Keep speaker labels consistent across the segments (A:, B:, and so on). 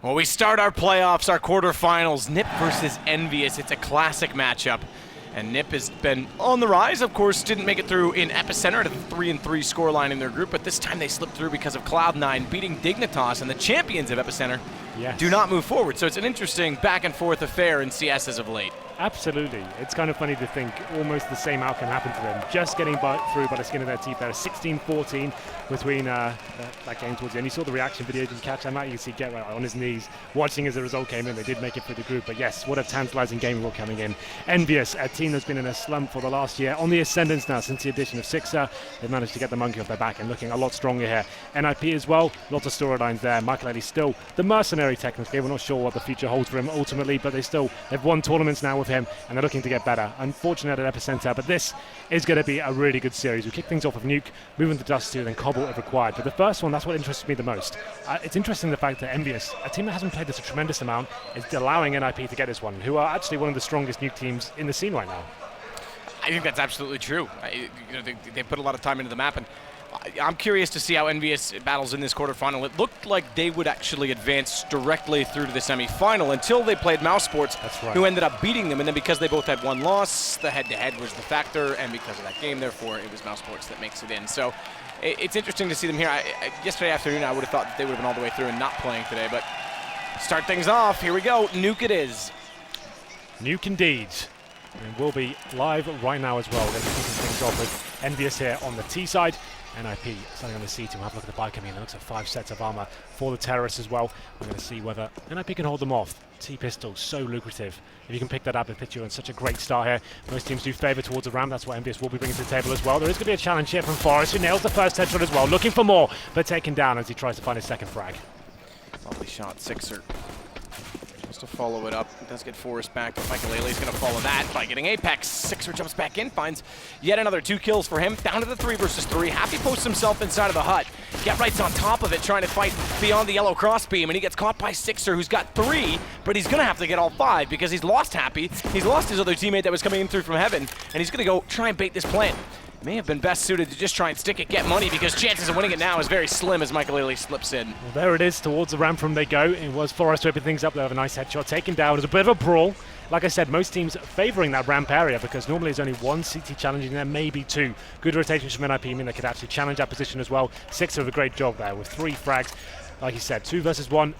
A: Well, we start our playoffs, our quarterfinals, NiP versus EnVyUs. It's a classic matchup. And NiP has been on the rise, of course, didn't make it through in Epicenter at a 3-3 scoreline in their group, but this time they slipped through because of Cloud9 beating Dignitas, and the champions of Epicenter do not move forward. So it's an interesting back and forth affair in CS as of late.
B: Absolutely. It's kind of funny to think almost the same outcome happened to them. Just getting through by the skin of their teeth there. 16-14 between that game towards the end. You saw the reaction video. Did you catch that, Matt? You can see Get Right on his knees watching as the result came in. They did make it through the group. But yes, what a tantalizing game we're coming in. EnVyUs, a team that's been in a slump for the last year, on the ascendance now since the addition of Sixer. They've managed to get the monkey off their back and looking a lot stronger here. NiP as well. Lots of storylines there. Michael still the mercenary technically. We're not sure what the future holds for him ultimately, but they've won tournaments now with him, and they're looking to get better. Unfortunate at Epicenter, but this is going to be a really good series. We kick things off with Nuke, moving to Dust 2, then Cobble if required. But the first one, that's what interests me the most. It's interesting the fact that EnVyUs, a team that hasn't played this a tremendous amount, is allowing NiP to get this one, who are actually one of the strongest Nuke teams in the scene right now.
A: I think that's absolutely true. They put a lot of time into the map, and I'm curious to see how EnVyUs battles in this quarterfinal. It looked like they would actually advance directly through to the semifinal until they played Mouse Sports, who ended up beating them. And then because they both had one loss, the head-to-head was the factor, and because of that game, therefore, it was Mouse Sports that makes it in. So it's interesting to see them here. Yesterday afternoon, I would have thought that they would have been all the way through and not playing today, but start things off. Here we go. Nuke it is.
B: Nuke indeed. And we'll be live right now as well. We're going to be kicking things off with EnVyUs here on the T side. NiP starting on the C2. We'll have a look at the buy coming in. It looks like 5 sets of armor for the terrorists as well. We're going to see whether NiP can hold them off. T-pistol, so lucrative. If you can pick that up, it puts you on such a great start here. Most teams do favor towards the ramp. That's what EnVyUs will be bringing to the table as well. There is going to be a challenge here from Forrest, who nails the first headshot as well. Looking for more, but taken down as he tries to find his second frag.
A: Lovely shot, Sixer. To follow it up. It does get Forrest back, but Michael is going to follow that by getting Apex. Sixer jumps back in, finds yet another 2 kills for him. Down to the 3 versus 3. Happy posts himself inside of the hut. Get Right's on top of it, trying to fight beyond the yellow crossbeam, and he gets caught by Sixer, who's got 3, but he's going to have to get all 5 because he's lost Happy. He's lost his other teammate that was coming in through from heaven, and he's going to go try and bait this plant. May have been best suited to just try and stick it, get money, because chances of winning it now is very slim as Michael slips in.
B: Well, there it is, towards the ramp from they go. It was Forrest to open things up. They have a nice headshot taken down. It was a bit of a brawl. Like I said, most teams favoring that ramp area because normally there's only 1 CT challenging there, maybe 2. Good rotations from NiP mean they could actually challenge that position as well. Sixer with a great job there with 3 frags. Like you said, 2 versus 1.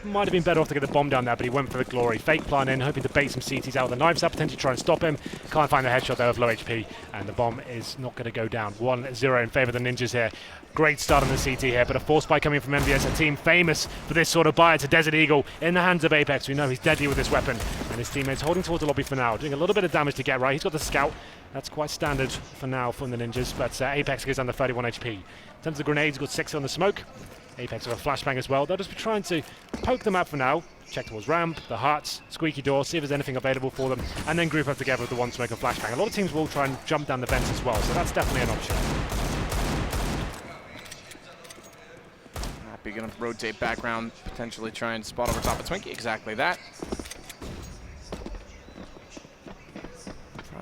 B: Might have been better off to get the bomb down there, but he went for the glory. Fake plant in, hoping to bait some CTs out with the knives up, potentially try and stop him. Can't find the headshot there with low HP, and the bomb is not going to go down. 1-0 in favor of the Ninjas here. Great start on the CT here, but a force buy coming from EnVyUs, a team famous for this sort of buy. It's a Desert Eagle in the hands of Apex. We know he's deadly with this weapon, and his teammates holding towards the lobby for now, doing a little bit of damage to Get Right. He's got the scout. That's quite standard for now from the Ninjas, but Apex goes under 31 HP. In terms of grenades, got 6 on the smoke. Apex with a flashbang as well. They'll just be trying to poke them up for now. Check towards ramp, the huts, squeaky door, see if there's anything available for them, and then group up together with the 1 smoke and flashbang. A lot of teams will try and jump down the vents as well, so that's definitely an option.
A: Happy gonna rotate background, potentially try and spot over top of Twinkie. Exactly that.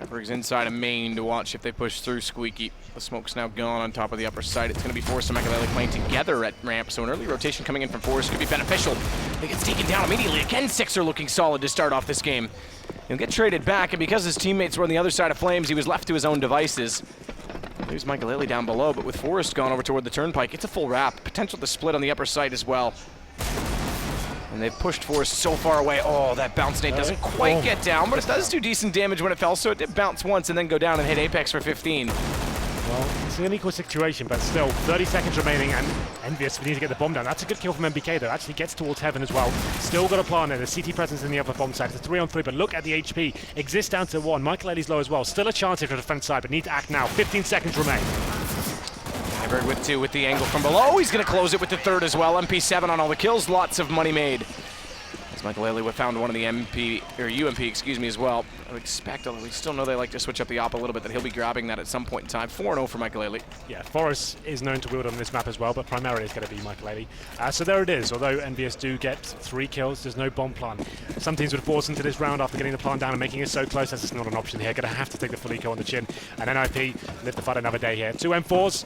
A: Tryberg's inside a main to watch if they push through Squeaky. The smoke's now gone on top of the upper side. It's going to be Forrest and Michael playing together at ramp, so an early rotation coming in from Forrest could be beneficial. He gets taken down immediately. Again, Sixer looking solid to start off this game. He'll get traded back, and because his teammates were on the other side of Flames, he was left to his own devices. There's Michael down below, but with Forrest gone over toward the turnpike, it's a full wrap. Potential to split on the upper side as well. And they've pushed Forrest so far away. Oh, that bounce nade doesn't quite get down, but it does do decent damage when it fell, so it did bounce once and then go down and hit Apex for 15.
B: Well, it's an equal situation, but still, 30 seconds remaining, and EnVyUs need to get the bomb down. That's a good kill from MBK, though. Actually gets towards heaven as well. Still got a plan there. The CT presence in the upper bomb side. It's a 3-on-3, but look at the HP. Exists down to 1. Michael low as well. Still a chance here for the defense side, but need to act now. 15 seconds remain.
A: Tryberg with 2 with the angle from below. He's going to close it with the 3rd as well. MP7 on all the kills. Lots of money made. As Michael found one of the UMP, excuse me, as well. I would expect, although we still know they like to switch up the op a little bit, that he'll be grabbing that at some point in time. 4-0 for Michael.
B: Yeah, Forrest is known to wield on this map as well, but primarily it's going to be Michael. So there it is. Although EnVyUs do get 3 kills, there's no bomb plan. Some teams would force into this round after getting the plan down and making it so close. That's just not an option here. Going to have to take the full eco on the chin. And NiP live to fight another day here. 2 M4s.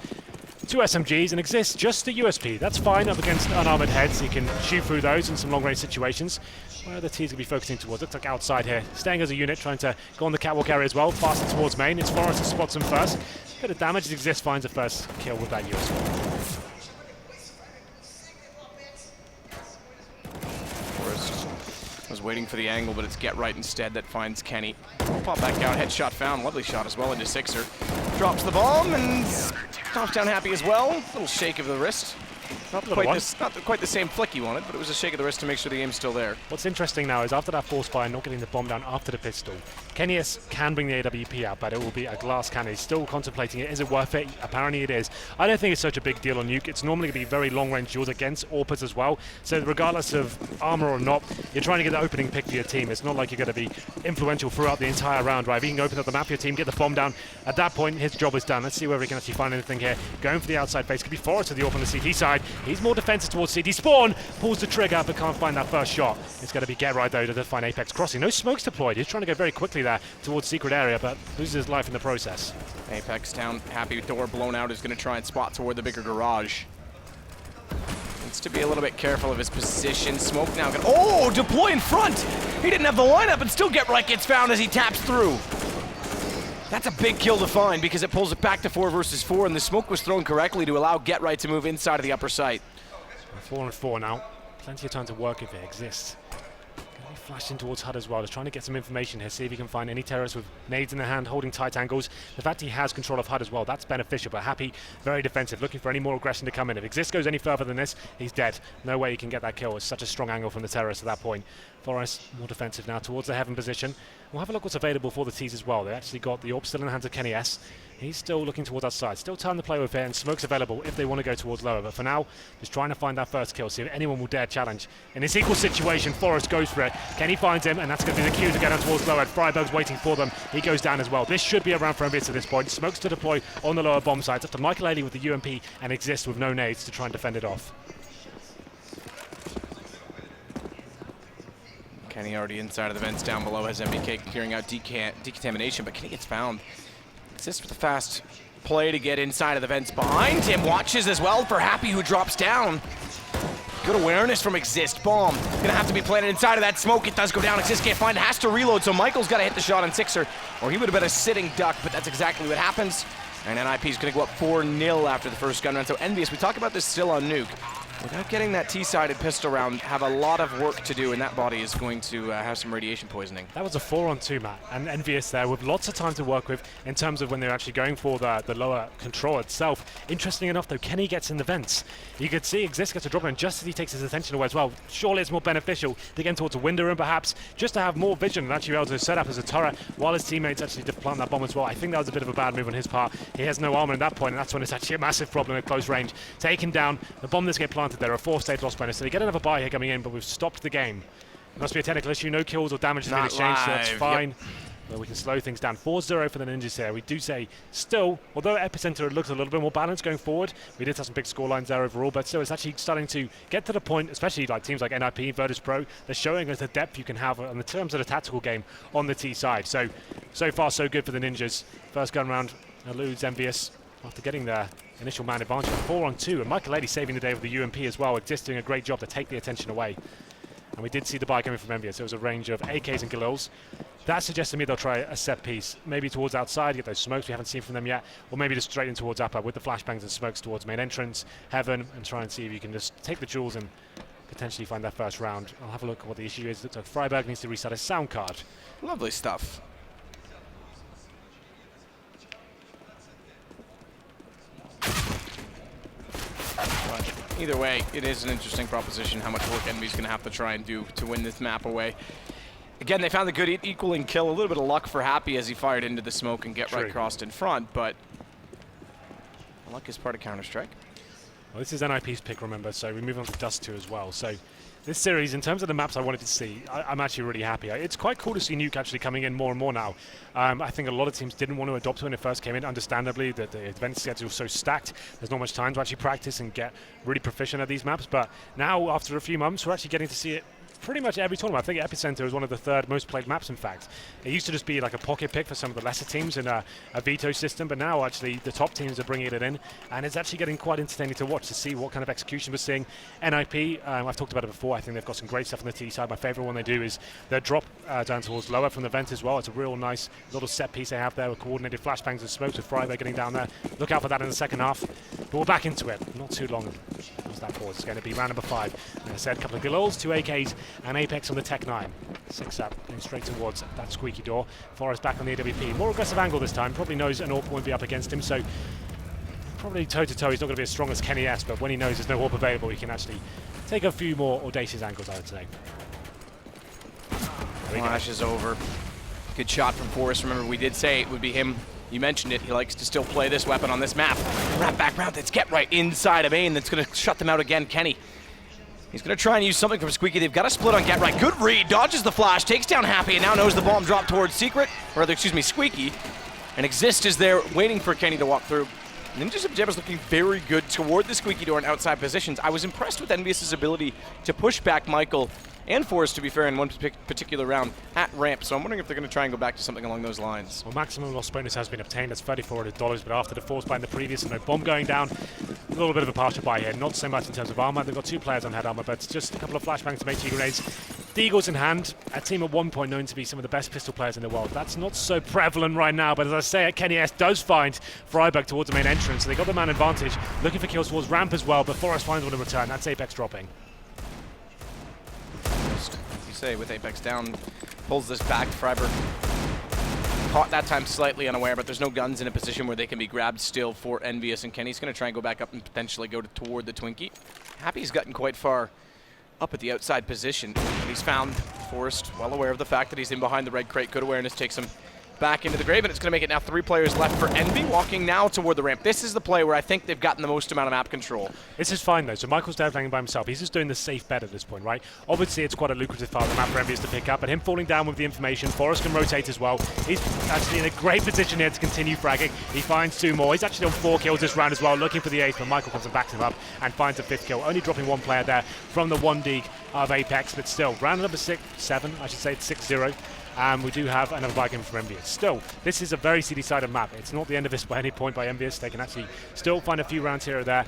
B: 2 SMGs and exists just the USP. That's fine up against unarmored heads. You can shoot through those in some long-range situations. Where the T's going to be focusing towards? Looks like outside here. Staying as a unit, trying to go on the catwalk area as well. Faster towards main. It's Forrest who spots him first. Bit of damage as exists, finds a first kill with that USP.
A: Was waiting for the angle, but it's Get Right instead that finds Kenny. Pop back out, headshot found, lovely shot as well into Sixer. Drops the bomb and drops down happy as well. Little shake of the wrist. Not quite the same flick he wanted, but it was a shake of the wrist to make sure the aim's still there.
B: What's interesting now is after that force fire, not getting the bomb down after the pistol, Kenny can bring the AWP out, but it will be a glass cannon. He's still contemplating it. Is it worth it? Apparently it is. I don't think it's such a big deal on Nuke. It's normally going to be very long-range duels against AWPers as well. So regardless of armor or not, you're trying to get the opening pick for your team. It's not like you're going to be influential throughout the entire round, right? If you can open up the map for your team, get the bomb down, at that point, his job is done. Let's see whether he can actually find anything here. Going for the outside face. Could be Forrest to the AWP on the CT side. He's more defensive towards CT. Spawn pulls the trigger, but can't find that first shot. It's going to be Get Right, though, to find Apex crossing. No smokes deployed. He's trying to go very quickly there towards secret area, but loses his life in the process.
A: Apex down, happy with door blown out, is going to try and spot toward the bigger garage. Needs to be a little bit careful of his position. Smoke now. Oh, deploy in front! He didn't have the lineup, and still Get Right gets found as he taps through. That's a big kill to find because it pulls it back to 4 versus 4, and the smoke was thrown correctly to allow Get Right to move inside of the upper site.
B: 4 on 4 now. Plenty of time to work if it exists. Going to be flashing towards HUD as well. Just trying to get some information here, see if he can find any terrorists with nades in the hand, holding tight angles. The fact he has control of HUD as well, that's beneficial, but Happy, very defensive, looking for any more aggression to come in. If Exist goes any further than this, he's dead. No way he can get that kill. It's such a strong angle from the terrorists at that point. Forrest, more defensive now towards the Heaven position. We'll have a look what's available for the T's as well. They actually got the AWP still in the hands of Kenny S. He's still looking towards that side. Still time to play with it, and smoke's available if they want to go towards lower. But for now, just trying to find that first kill, see if anyone will dare challenge. In this equal situation, Forrest goes for it. Kenny finds him, and that's going to be the cue to get down towards lower. Freiberg's waiting for them. He goes down as well. This should be a round for EnVyUs at this point. Smokes to deploy on the lower bomb sites. After Michael Ailey with the UMP and Exist with no nades to try and defend it off.
A: Kenny already inside of the vents down below, has MBK clearing out decontamination, but Kenny gets found. Exist with a fast play to get inside of the vents behind him. Watches as well for Happy, who drops down. Good awareness from Exist. Bomb gonna have to be planted inside of that smoke. It does go down. Exist can't find it, has to reload, so Michael's got to hit the shot on Sixer, or he would have been a sitting duck, but that's exactly what happens. And NiP is gonna go up 4-0 after the first gun round. So EnVyUs, we talk about this still on Nuke. Without getting that T-sided pistol round, have a lot of work to do, and that body is going to have some radiation poisoning.
B: That was a 4-on-2, Matt, and EnVyUs there with lots of time to work with in terms of when they're actually going for the lower control itself. Interesting enough, though, Kenny gets in the vents. You could see Exist gets a drop in just as he takes his attention away as well. Surely it's more beneficial to get towards a window room, perhaps, just to have more vision and actually be able to set up as a turret while his teammates actually plant that bomb as well. I think that was a bit of a bad move on his part. He has no armor at that point, and that's when it's actually a massive problem at close range. Taken down, the bomb that's get planted there, a 4-state loss bonus, so they get another buy here coming in, but we've stopped the game. It must be a technical issue, no kills or damage has been exchanged, so that's fine. Yep. Well, we can slow things down. 4-0 for the Ninjas here. We do say, still, although Epicenter looks a little bit more balanced going forward, we did have some big score lines there overall, but still it's actually starting to get to the point, especially like teams like NiP, Virtus Pro, they're showing us the depth you can have in the terms of the tactical game on the T side. So far so good for the Ninjas. First gun round eludes EnVyUs after getting their initial man advantage. 4-on-2, and Michael Ailey saving the day with the UMP as well. Exist doing a great job to take the attention away. And we did see the buy coming from EnVyUs. It was a range of AKs and Galils. That suggests to me they'll try a set piece, maybe towards outside, get those smokes we haven't seen from them yet, or maybe just straight in towards upper with the flashbangs and smokes towards main entrance, Heaven, and try and see if you can just take the jewels and potentially find that first round. I'll have a look at what the issue is. Looks like Freiberg needs to reset his sound card.
A: Lovely stuff. Either way, it is an interesting proposition how much work EnVyUs going to have to try and do to win this map away. Again, they found the good equaling kill, a little bit of luck for Happy as he fired into the smoke and Get Right crossed in front, but luck is part of Counter-Strike.
B: Well, this is NiP's pick, remember, so we move on to Dust 2 as well. So this series, in terms of the maps I wanted to see, I'm actually really happy. It's quite cool to see Nuke actually coming in more and more now. I think a lot of teams didn't want to adopt it when it first came in, understandably, that the event schedule is so stacked. There's not much time to actually practice and get really proficient at these maps, but now, after a few months, we're actually getting to see it pretty much every tournament. I think Epicenter is one of the third most played maps, in fact. It used to just be like a pocket pick for some of the lesser teams in a veto system, but now actually the top teams are bringing it in, and it's actually getting quite entertaining to watch, to see what kind of execution we're seeing. NiP, I've talked about it before, I think they've got some great stuff on the T side. My favorite one they do is their drop down towards lower from the vent as well. It's a real nice little set piece they have there with coordinated flashbangs and smokes with Freiburg getting down there. Look out for that in the second half. But we're back into it. Not too long. What's that for? It's going to be round number 5. Like I said, a couple of Galols, 2 AKs, and Apex on the Tech 9. 6 up, going straight towards that squeaky door. Forest back on the AWP. More aggressive angle this time. Probably knows an AWP won't be up against him, so probably toe-to-toe he's not going to be as strong as Kenny S, but when he knows there's no AWP available, he can actually take a few more audacious angles, I would say.
A: Flashes over. Good shot from Forrest. Remember, we did say it would be him. You mentioned it. He likes to still play this weapon on this map. Wrap back round. That's Get Right inside of Ain. That's going to shut them out again. Kenny. He's going to try and use something from Squeaky. They've got a split on Get Right. Good read. Dodges the flash. Takes down Happy and now knows the bomb dropped towards Secret. Or rather, excuse me, Squeaky. And Exist is there waiting for Kenny to walk through. Ninjas of Jebba's looking very good toward the squeaky door and outside positions. I was impressed with EnVyUs' ability to push back Michael and Forrest, to be fair, in one particular round at ramp. So I'm wondering if they're going to try and go back to something along those lines.
B: Well, maximum loss bonus has been obtained. That's $3,400, but after the force buy in the previous and no bomb going down, a little bit of a partial buy here. Not so much in terms of armor. They've got 2 players on head armor, but just a couple of flashbangs to make 2 grenades. Deagles in hand, a team at one point known to be some of the best pistol players in the world. That's not so prevalent right now, but as I say, Kenny S does find Freiburg towards the main entrance, so they got the man advantage. Looking for kills towards ramp as well, but Forrest finds one in return. That's Apex dropping.
A: Say with Apex down, pulls this back. Freiburg caught that time slightly unaware, but there's no guns in a position where they can be grabbed still for EnVyUs, and Kenny's going to try and go back up and potentially go toward the Twinkie. Happy's gotten quite far up at the outside position, but he's found Forrest well aware of the fact that he's in behind the red crate. Good awareness takes him back into the grave, and it's going to make it now 3 players left for Envy, walking now toward the ramp. This is the play where I think they've gotten the most amount of map control.
B: This is fine though, so Michael's down playing by himself. He's just doing the safe bet at this point, right? Obviously it's quite a lucrative part of the map for EnVyUs to pick up, but him falling down with the information, Forrest can rotate as well. He's actually in a great position here to continue fragging. He finds 2 more. He's actually on 4 kills this round as well, looking for the 8th, but Michael comes and backs him up and finds a 5th kill. Only dropping 1 player there from the 1 dig of Apex, but still, round number 7, I should say, it's 6-0. And we do have another buy game from EnVyUs. Still, this is a very CD-sided map. It's not the end of this by any point by EnVyUs. They can actually still find a few rounds here or there.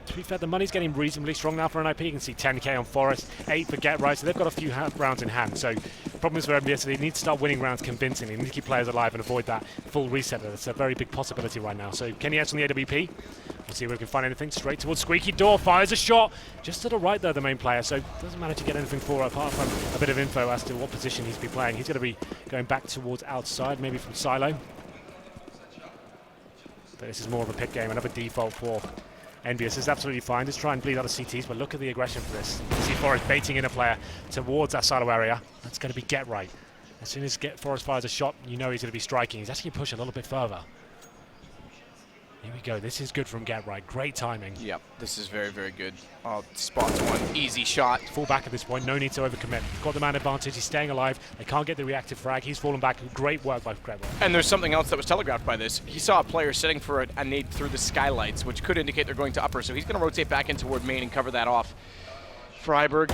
B: To be fair, the money's getting reasonably strong now for NiP. You can see 10k on Forest, 8 for Get Right, so they've got a few rounds in hand. So problems for EnVyUs, they need to start winning rounds convincingly. They need to keep players alive and avoid that full reset. That's a very big possibility right now. So Kenny S on the AWP. We'll see if we can find anything. Straight towards Squeaky Door, fires a shot. Just to the right there, the main player. So doesn't manage to get anything for it, apart from a bit of info as to what position he's been playing. He's going to be going back towards outside, maybe from silo. But this is more of a pick game, another default for EnVyUs is absolutely fine. Just try and bleed out of CTs, but look at the aggression for this. You see Forrest baiting in a player towards that silo area. That's going to be Get Right. As soon as Forrest fires a shot, you know he's going to be striking. He's actually pushing a little bit further. Here we go. This is good from Get Right. Great timing.
A: Yep, this is very, very good. Spots one. Easy shot.
B: Fall back at this point. No need to overcommit. Got the man advantage. He's staying alive. They can't get the reactive frag. He's fallen back. Great work by Get Right.
A: And there's something else that was telegraphed by this. He saw a player sitting for a nade through the skylights, which could indicate they're going to upper. So he's going to rotate back in toward main and cover that off. Freiburg,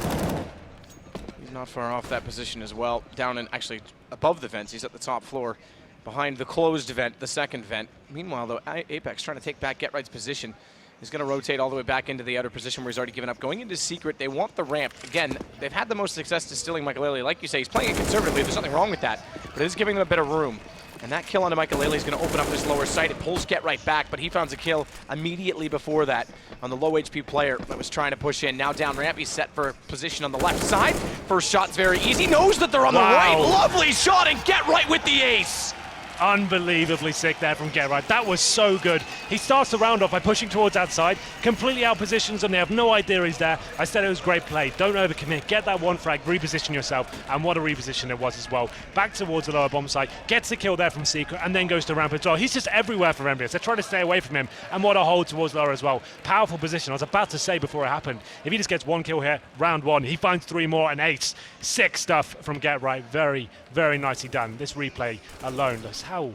A: he's not far off that position as well. Down and actually above the vents. He's at the top floor, behind the closed vent, the second vent. Meanwhile, though, Apex trying to take back Get Right's position. He's going to rotate all the way back into the outer position where he's already given up. Going into Secret, they want the ramp. Again, they've had the most success distilling Michael. Like you say, he's playing it conservatively. There's nothing wrong with that, but it is giving them a bit of room. And that kill onto Michael is going to open up this lower site. It pulls Get Right back, but he finds a kill immediately before that on the low HP player that was trying to push in. Now down ramp, he's set for position on the left side. First shot's very easy. Knows that they're on the right. Lovely shot, and Get Right with the ace.
B: Unbelievably sick there from Get Right. That was so good. He starts the round off by pushing towards outside, completely out positions them. They have no idea he's there. I said it was great play. Don't overcommit. Get that 1 frag, reposition yourself, and what a reposition it was as well. Back towards the lower bomb site, gets the kill there from Secret, and then goes to ramp as well. He's just everywhere for EnVyUs. They're trying to stay away from him, and what a hold towards lower as well. Powerful position. I was about to say before it happened, if he just gets 1 kill here, round 1, he finds 3 more, and ace. Sick stuff from Get Right. Very, very nicely done. This replay alone, how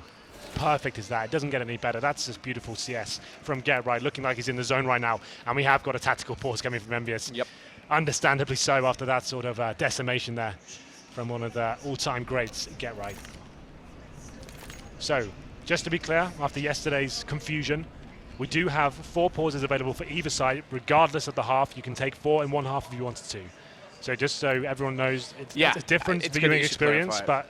B: perfect is that? It doesn't get any better. That's just beautiful CS from Get Right, looking like he's in the zone right now. And we have got a tactical pause coming from EnVyUs.
A: Yep.
B: understandably so after that sort of decimation there from one of the all-time greats, Get Right. So, just to be clear, after yesterday's confusion, we do have 4 pauses available for either side, regardless of the half. You can take 4 in one half if you wanted to. So just so everyone knows, it's a different viewing experience, but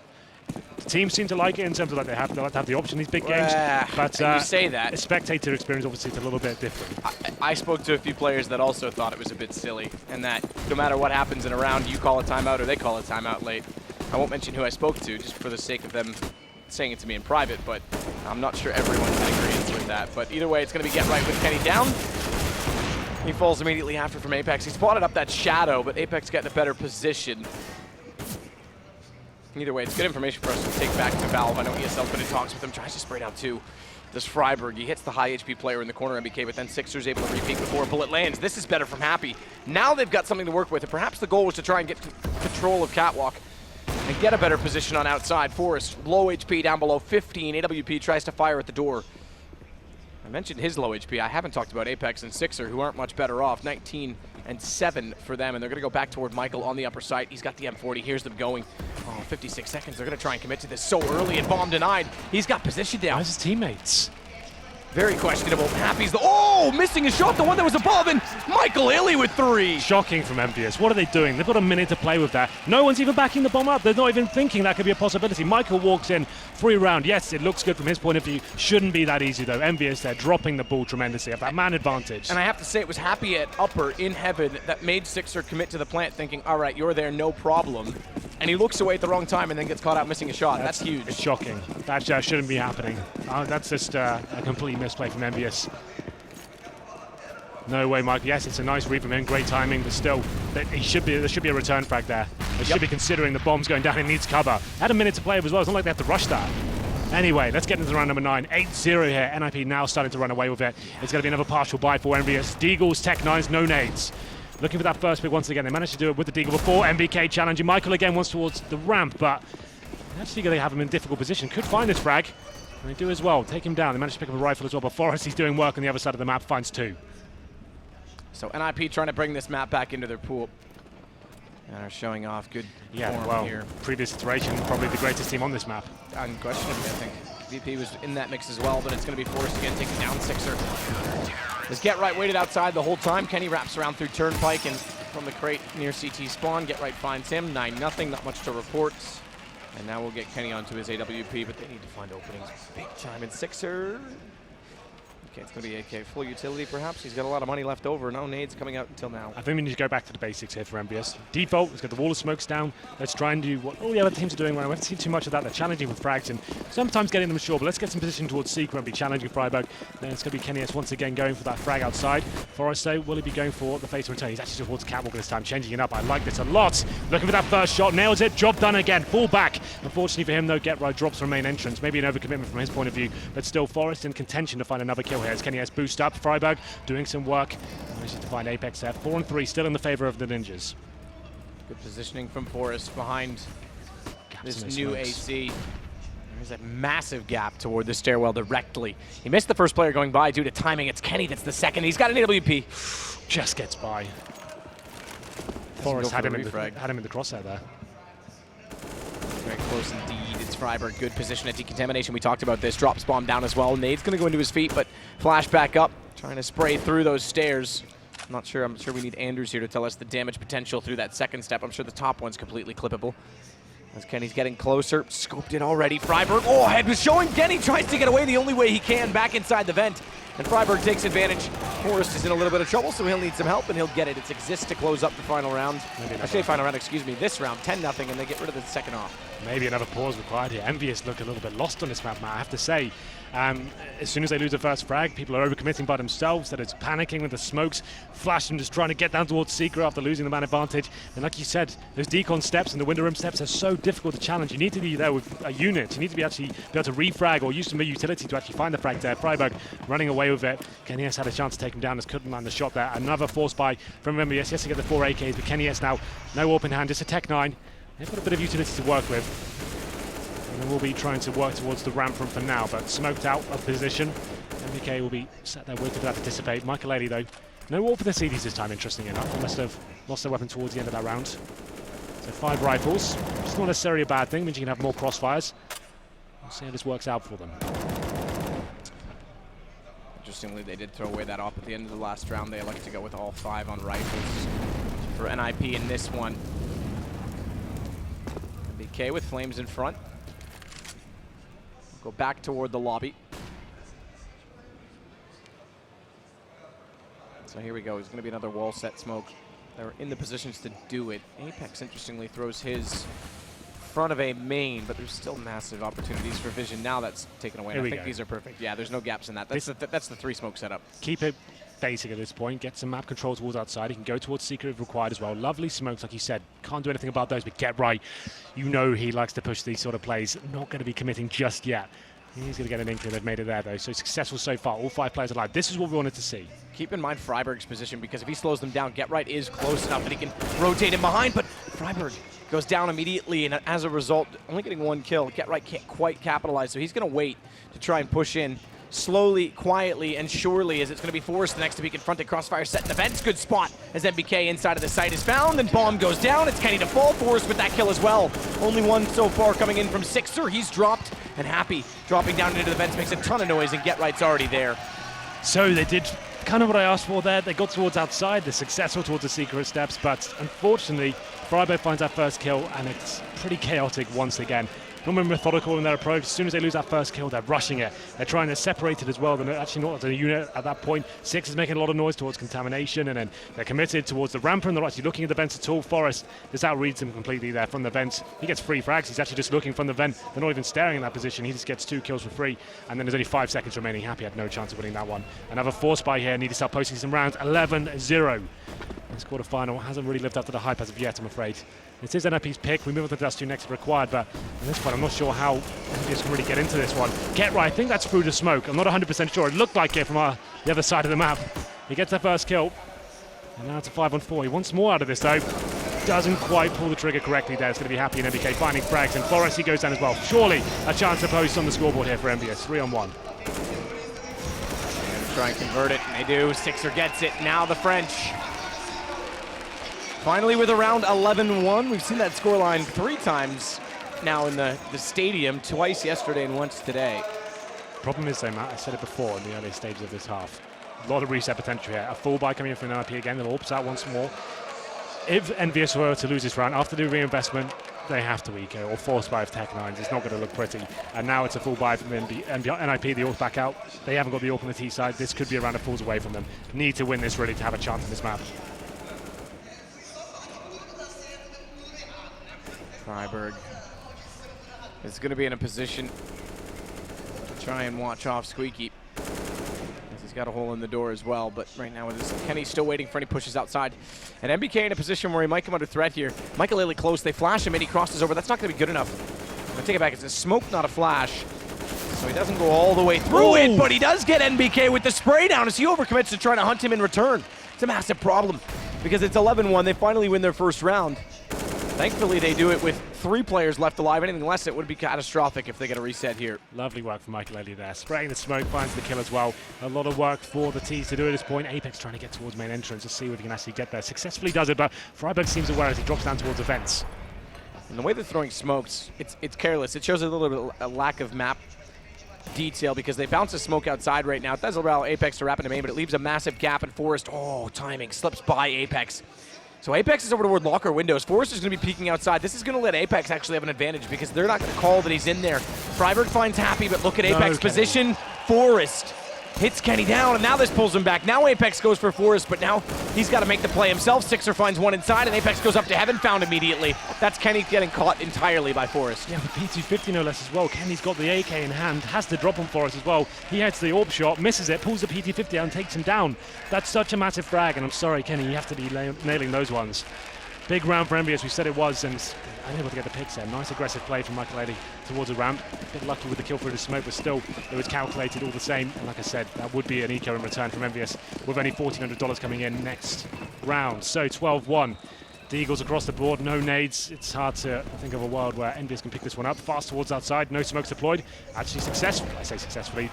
B: the teams seem to like it in terms of like they like to have the option in these big games. But
A: you say that.
B: The spectator experience, obviously, it's a little bit different.
A: I spoke to a few players that also thought it was a bit silly, and that no matter what happens in a round, you call a timeout or they call a timeout late. I won't mention who I spoke to, just for the sake of them saying it to me in private, but I'm not sure everyone's in agreement with that. But either way, it's going to be Get Right with Kenny down. He falls immediately after from Apex. He spotted up that shadow, but Apex getting a better position. Either way, it's good information for us to take back to Valve. I know ESL put in talks with him, tries to spray down 2. This Freiburg, he hits the high HP player in the corner, MBK, but then Sixer's able to repeat before a bullet lands. This is better from Happy. Now they've got something to work with, and perhaps the goal was to try and get control of Catwalk and get a better position on outside. Forrest, low HP down below 15. AWP tries to fire at the door. I mentioned his low HP. I haven't talked about Apex and Sixer, who aren't much better off. 19 and 7 for them, and they're going to go back toward Michael on the upper side. He's got the M40. Here's them going. Oh, 56 seconds. They're going to try and commit to this so early, and bomb denied. He's got position down.
B: How's his teammates?
A: Very questionable. Happy's missing a shot, the one that was above, and Michael Illy with 3.
B: Shocking from EnVyUs. What are they doing? They've got a minute to play with that. No one's even backing the bomb up. They're not even thinking that could be a possibility. Michael walks in, free round. Yes, it looks good from his point of view. Shouldn't be that easy, though. EnVyUs, they're dropping the ball tremendously. Have that man advantage.
A: And I have to say, it was Happy at upper in heaven that made Sixer commit to the plant, thinking, all right, you're there, no problem. And he looks away at the wrong time and then gets caught out missing a shot. That's huge.
B: It's shocking. That shouldn't be happening. That's just a complete misplay from EnVyUs. No way, Mike. Yes, it's a nice read from him. Great timing, but still, there should be a return frag there. They should be considering the bomb's going down. It needs cover. Had a minute to play as well. It's not like they have to rush that. Anyway, let's get into round number 9. 8-0 here. NiP now starting to run away with it. It's going to be another partial buy for EnVyUs. Deagles, Tech 9s, no nades. Looking for that first pick once again. They managed to do it with the Deagle before. MBK challenging. Michael again wants towards the ramp, but actually they have him in difficult position. Could find this frag. And they do as well. Take him down. They managed to pick up a rifle as well, but Forrest, he's doing work on the other side of the map, finds 2.
A: So NiP trying to bring this map back into their pool. And are showing off good form here.
B: Previous iteration, probably the greatest team on this map.
A: Unquestionably, I think. VP was in that mix as well, but it's going to be Forrest again taking down Sixer. As Get Right waited outside the whole time. Kenny wraps around through Turnpike and from the crate near CT spawn. Get Right finds him. 9-0, not much to report. And now we'll get Kenny onto his AWP, but they need to find openings big time. And Sixer. Okay, it's going to be AK full utility, perhaps. He's got a lot of money left over. No nades coming out until now.
B: I think we need to go back to the basics here for EnVyUs. Default, let's get the wall of smokes down. Let's try and do what all the other teams are doing. We haven't seen too much of that. They're challenging with frags and sometimes getting them short, but let's get some position towards Secret and be challenging Freiburg. Then it's going to be Kenny S once again going for that frag outside. Forrest, though, will he be going for the fatal return? He's actually towards Catwalk this time, changing it up. I like this a lot. Looking for that first shot, nails it, job done again, fall back. Unfortunately for him, though, Get Right drops from main entrance. Maybe an overcommitment from his point of view, but still Forrest in contention to find another kill here as Kenny S boost up. Freiburg doing some work. Manages to find Apex there. 4-3, still in the favor of the Ninjas.
A: Good positioning from Forrest behind this new AC. There's a massive gap toward the stairwell directly. He missed the first player going by due to timing. It's Kenny that's the second. He's got an AWP.
B: Just gets by. Forrest had him in the crosshair there.
A: Very close indeed. It's Freiburg. Good position at decontamination. We talked about this. Drops bomb down as well. Nade's going to go into his feet, but flash back up. Trying to spray through those stairs. I'm sure we need Anders here to tell us the damage potential through that second step. I'm sure the top one's completely clippable. As Kenny's getting closer. Scoped it already. Freiburg. Oh, head was showing. Kenny tries to get away the only way he can back inside the vent. And Freiburg takes advantage. Forrest is in a little bit of trouble, so he'll need some help, and he'll get it. It's Exist to close up the final round. This round, 10-0, and they get rid of the second off.
B: Maybe another pause required here. EnVyUs look a little bit lost on this map, Matt, I have to say. As soon as they lose the first frag, people are overcommitting by themselves. That it's panicking with the smokes, Flash and just trying to get down towards Secret after losing the man advantage. And like you said, those decon steps and the window room steps are so difficult to challenge. You need to be there with a unit. You need to be able to refrag or use some utility to actually find the frag there. Freiburg running away with it. Kenny S had a chance to take him down, as couldn't land the shot there. Another force buy from EnVyUs. Yes, to get the 4 AKs, but Kenny S now no open hand, just a Tech 9. They've got a bit of utility to work with. And then we'll be trying to work towards the ramp from for now, but smoked out of position. MBK will be sat there waiting for that to dissipate. Michael Ailey, though, no wall for the CDs this time, interesting enough. They must have lost their weapon towards the end of that round. So 5 rifles. It's not necessarily a bad thing, means you can have more crossfires. We'll see how this works out for them.
A: Interestingly, they did throw away that op at the end of the last round. They elected to go with all 5 on rifles for NiP in this one. BK with flames in front. Go back toward the lobby. So here we go. It's going to be another wall set smoke. They're in the positions to do it. Apex, interestingly, throws his front of a main, but there's still massive opportunities for vision. Now that's taken away. I think these are perfect. Yeah, there's no gaps in that. That's the 3 smoke setup.
B: Keep it basic at this point. Get some map control towards outside. He can go towards secret if required as well. Lovely smokes, like you said. Can't do anything about those, but get right. You know he likes to push these sort of plays. Not going to be committing just yet. He's going to get an inkling. They've made it there, though. So successful so far. All 5 players alive. This is what we wanted to see.
A: Keep in mind Freiberg's position, because if he slows them down, Get Right is close enough that he can rotate him behind, but Freiberg goes down immediately, and as a result, only getting 1 kill. Get Right can't quite capitalize, so he's going to wait to try and push in slowly, quietly, and surely, as it's going to be Forrest next to be confronted. Crossfire set in the vents. Good spot as NBK inside of the site is found, and bomb goes down. It's Kenny to fall. Forrest with that kill as well. Only 1 so far coming in from Sixer. He's dropped, and Happy dropping down into the vents makes a ton of noise, and Get Right's already there.
B: So they did kind of what I asked for there. They got towards outside. They're successful towards the secret steps, but unfortunately, Freiberg finds that first kill, and it's pretty chaotic once again. Not methodical in their approach. As soon as they lose that first kill, they're rushing it. They're trying to separate it as well. They're actually not as a unit at that point. Six is making a lot of noise towards contamination, and then they're committed towards the ramp, and they're actually looking at the vents at all. Forrest just outreads him completely there from the vents. He gets 3 frags. He's actually just looking from the vent. They're not even staring in that position. He just gets 2 kills for free, and then there's only 5 seconds remaining. Happy had no chance of winning that one. Another force buy here. Need to start posting some rounds. 11-0. This quarterfinal hasn't really lived up to the hype as of yet, I'm afraid. This is NiP's pick. We move on to the Dust 2 next if required, but at this point, I'm not sure how EnVyUs can really get into this one. Get Right, I think that's through the smoke. I'm not 100% sure. It looked like it from the other side of the map. He gets that first kill, and now it's a 5-on-4. He wants more out of this, though. Doesn't quite pull the trigger correctly there. It's going to be Happy and NBK finding frags, and Forrest, he goes down as well. Surely a chance to post on the scoreboard here for EnVyUs. 3-on-1.
A: And try and convert it, and they do. Sixer gets it. Now the French. Finally with around 11-1. We've seen that scoreline 3 times now in the stadium, twice yesterday and once today.
B: Problem is though, Matt, I said it before in the early stages of this half. A lot of reset potential here. A full buy coming in from NiP again. They'll AWPs out once more. If EnVyUs were to lose this round, after the reinvestment, they have to eco or force buy of Tech9s. It's not going to look pretty. And now it's a full buy from NiP. The AWP back out. They haven't got the AWP on the T side. This could be a round that falls away from them. Need to win this really to have a chance on this map.
A: Freiberg is going to be in a position to try and watch off Squeaky. He's got a hole in the door as well, but right now with this, Kenny's still waiting for any pushes outside. And NBK in a position where he might come under threat here. Michael Lily close, they flash him and he crosses over. That's not going to be good enough. I'm going to take it back. It's a smoke, not a flash. So he doesn't go all the way through it, but he does get NBK with the spray down as he overcommits to trying to hunt him in return. It's a massive problem because it's 11-1. They finally win their first round. Thankfully, they do it with 3 players left alive. Anything less, it would be catastrophic if they get a reset here.
B: Lovely work from Michael Ellie there. Spraying the smoke, finds the kill as well. A lot of work for the T's to do at this point. Apex trying to get towards main entrance to see if he can actually get there. Successfully does it, but Freiberg seems aware as he drops down towards the vents.
A: And the way they're throwing smokes, it's careless. It shows a little bit of a lack of map detail because they bounce a smoke outside right now. It does allow Apex to wrap into main, but it leaves a massive gap, and Forrest, timing, slips by Apex. So Apex is over toward locker windows. Forrest is going to be peeking outside. This is going to let Apex actually have an advantage because they're not going to call that he's in there. Freiberg finds Happy, but look at Apex position. Forrest hits Kenny down, and now this pulls him back. Now Apex goes for Forrest, but now he's got to make the play himself. Sixer finds one inside, and Apex goes up to heaven, found immediately. That's Kenny getting caught entirely by Forrest.
B: Yeah, the P250 no less as well. Kenny's got the AK in hand, has to drop on Forrest as well. He heads to the AWP shot, misses it, pulls the P250 out and takes him down. That's such a massive frag, and I'm sorry, Kenny, you have to be nailing those ones. Big round for EnVyUs, we said it was, and unable to get the picks there. Nice aggressive play from Michael Eddy towards the ramp. A bit lucky with the kill through the smoke, but still, it was calculated all the same. And like I said, that would be an eco in return from EnVyUs, with only $1,400 coming in next round. So 12-1. The Eagles across the board, no nades. It's hard to think of a world where EnVyUs can pick this one up. Fast towards outside, no smokes deployed. Actually successful, I say successfully.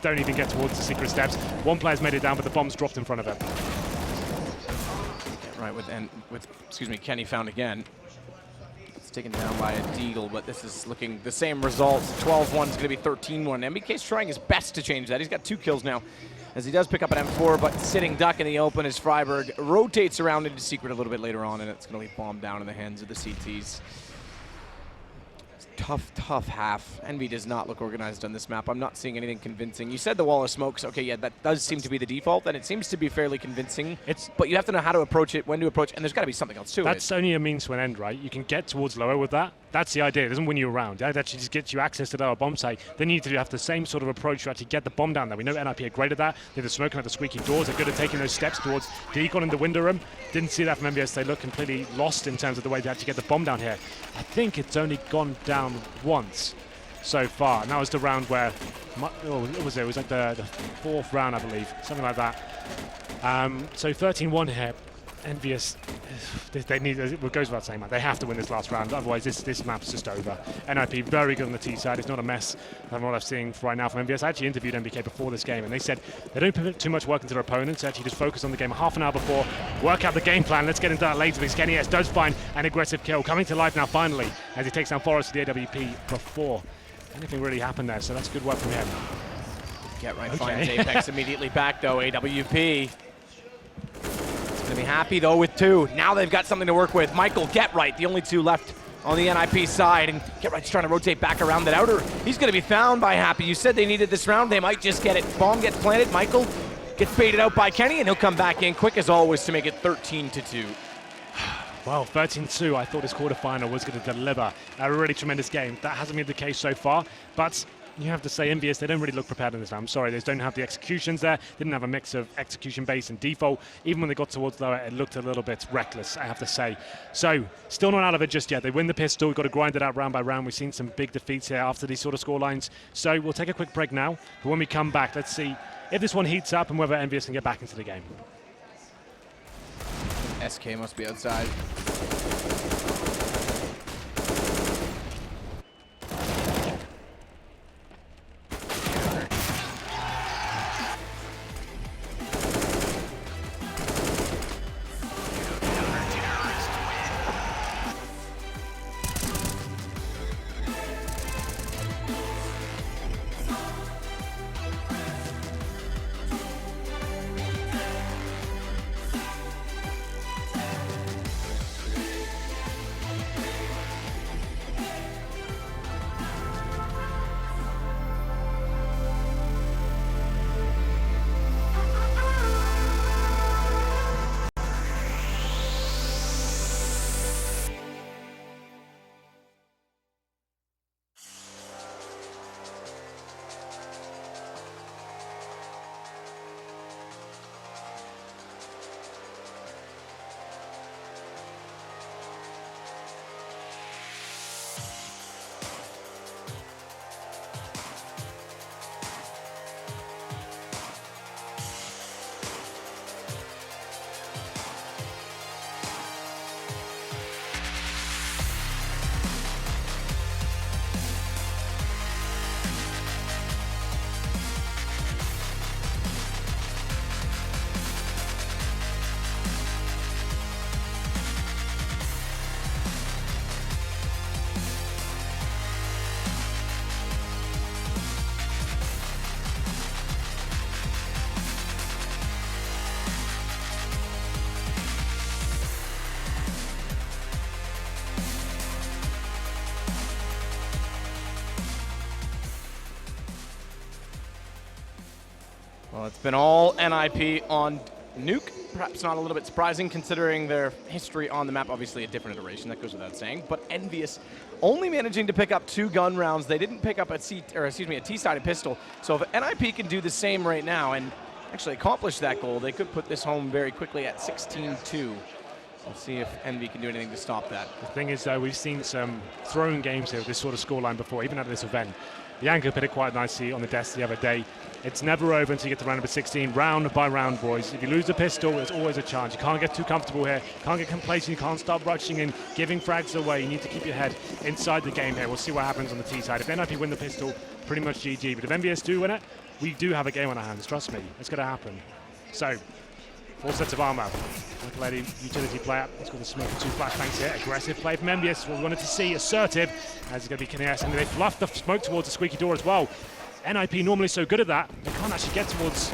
B: Don't even get towards the secret steps. One player's made it down, but the bomb's dropped in front of him.
A: right, excuse me, Kenny found again. It's taken down by a Deagle, but this is looking the same results. 12-1 is going to be 13-1. NBK's trying his best to change that. He's got 2 kills now, as he does pick up an M4, but sitting duck in the open as Freiburg rotates around into Secret a little bit later on, and it's going to leave bomb down in the hands of the CTs. Tough half. Envy does not look organized on this map. I'm not seeing anything convincing. You said the wall of smokes. Okay, yeah, that does seem to be the default, and it seems to be fairly convincing. But you have to know how to approach it, when to approach, and there's got to be something else to it.
B: That's only a means to an end, right? You can get towards lower with that. That's the idea. It doesn't win you around. It actually just gets you access to the lower bomb site. Then you need to have the same sort of approach to actually get the bomb down there. We know NiP are great at that. They're smoking at the squeaky doors. They're good at taking those steps towards Deacon in the window room. Didn't see that from EnVyUs. They look completely lost in terms of the way to actually get the bomb down here. I think it's only gone down once so far, and that was the round where, what was it? It was like the 4th round, I believe, something like that. So 13-1 here. EnVyUs, they need, it goes without saying, man, they have to win this last round, otherwise this map's just over. NiP very good on the T side. It's not a mess from what I've seen right now from EnVyUs. I actually interviewed NBK before this game, and they said they don't put too much work into their opponents. They actually just focus on the game half an hour before, work out the game plan. Let's get into that later, because Kenny S does find an aggressive kill, coming to life now finally, as he takes down Forrest to the AWP before anything really happened there, so that's good work from him.
A: Get right, finds Apex immediately back though, AWP. Gonna be happy though with 2. Now they've got something to work with. Michael, Get Right, the only 2 left on the NiP side, and Get Right's trying to rotate back around that outer. He's gonna be found by Happy. You said they needed this round, they might just get it. Bomb gets planted, Michael gets baited out by Kenny, and he'll come back in quick as always to make it 13-2.
B: Well, 13-2, I thought this quarterfinal was going to deliver a really tremendous game. That hasn't been the case so far, but you have to say EnVyUs, they don't really look prepared in this round. I'm sorry, they just don't have the executions there. They didn't have a mix of execution base and default. Even when they got towards lower, it looked a little bit reckless, I have to say. So, still not out of it just yet. They win the pistol. We've got to grind it out round by round. We've seen some big defeats here after these sort of score lines. So, we'll take a quick break now. But when we come back, let's see if this one heats up and whether EnVyUs can get back into the game.
A: SK must be outside. Well, it's been all NiP on Nuke. Perhaps not a little bit surprising considering their history on the map. Obviously a different iteration, that goes without saying. But EnVyUs only managing to pick up 2 gun rounds. They didn't pick up a T-sided pistol. So if NiP can do the same right now and actually accomplish that goal, they could put this home very quickly at 16-2. We'll see if Envy can do anything to stop that.
B: The thing is, though, we've seen some throwing games here with this sort of scoreline before, even at this event. Yanko put it quite nicely on the desk the other day. It's never over until you get to round number 16, round by round, boys. If you lose the pistol, there's always a chance. You can't get too comfortable here. Can't get complacent. You can't start rushing and giving frags away. You need to keep your head inside the game here. We'll see what happens on the T side. If NiP win the pistol, pretty much GG. But if EnVyUs do win it, we do have a game on our hands. Trust me, it's going to happen. So, 4 sets of armor. Lady utility player. He's got the smoke and 2 flashbangs here. Aggressive play from EnVyUs. What we wanted to see, assertive. As it's going to be Kineas, and they fluff the smoke towards the squeaky door as well. NiP normally so good at that. They can't actually get towards.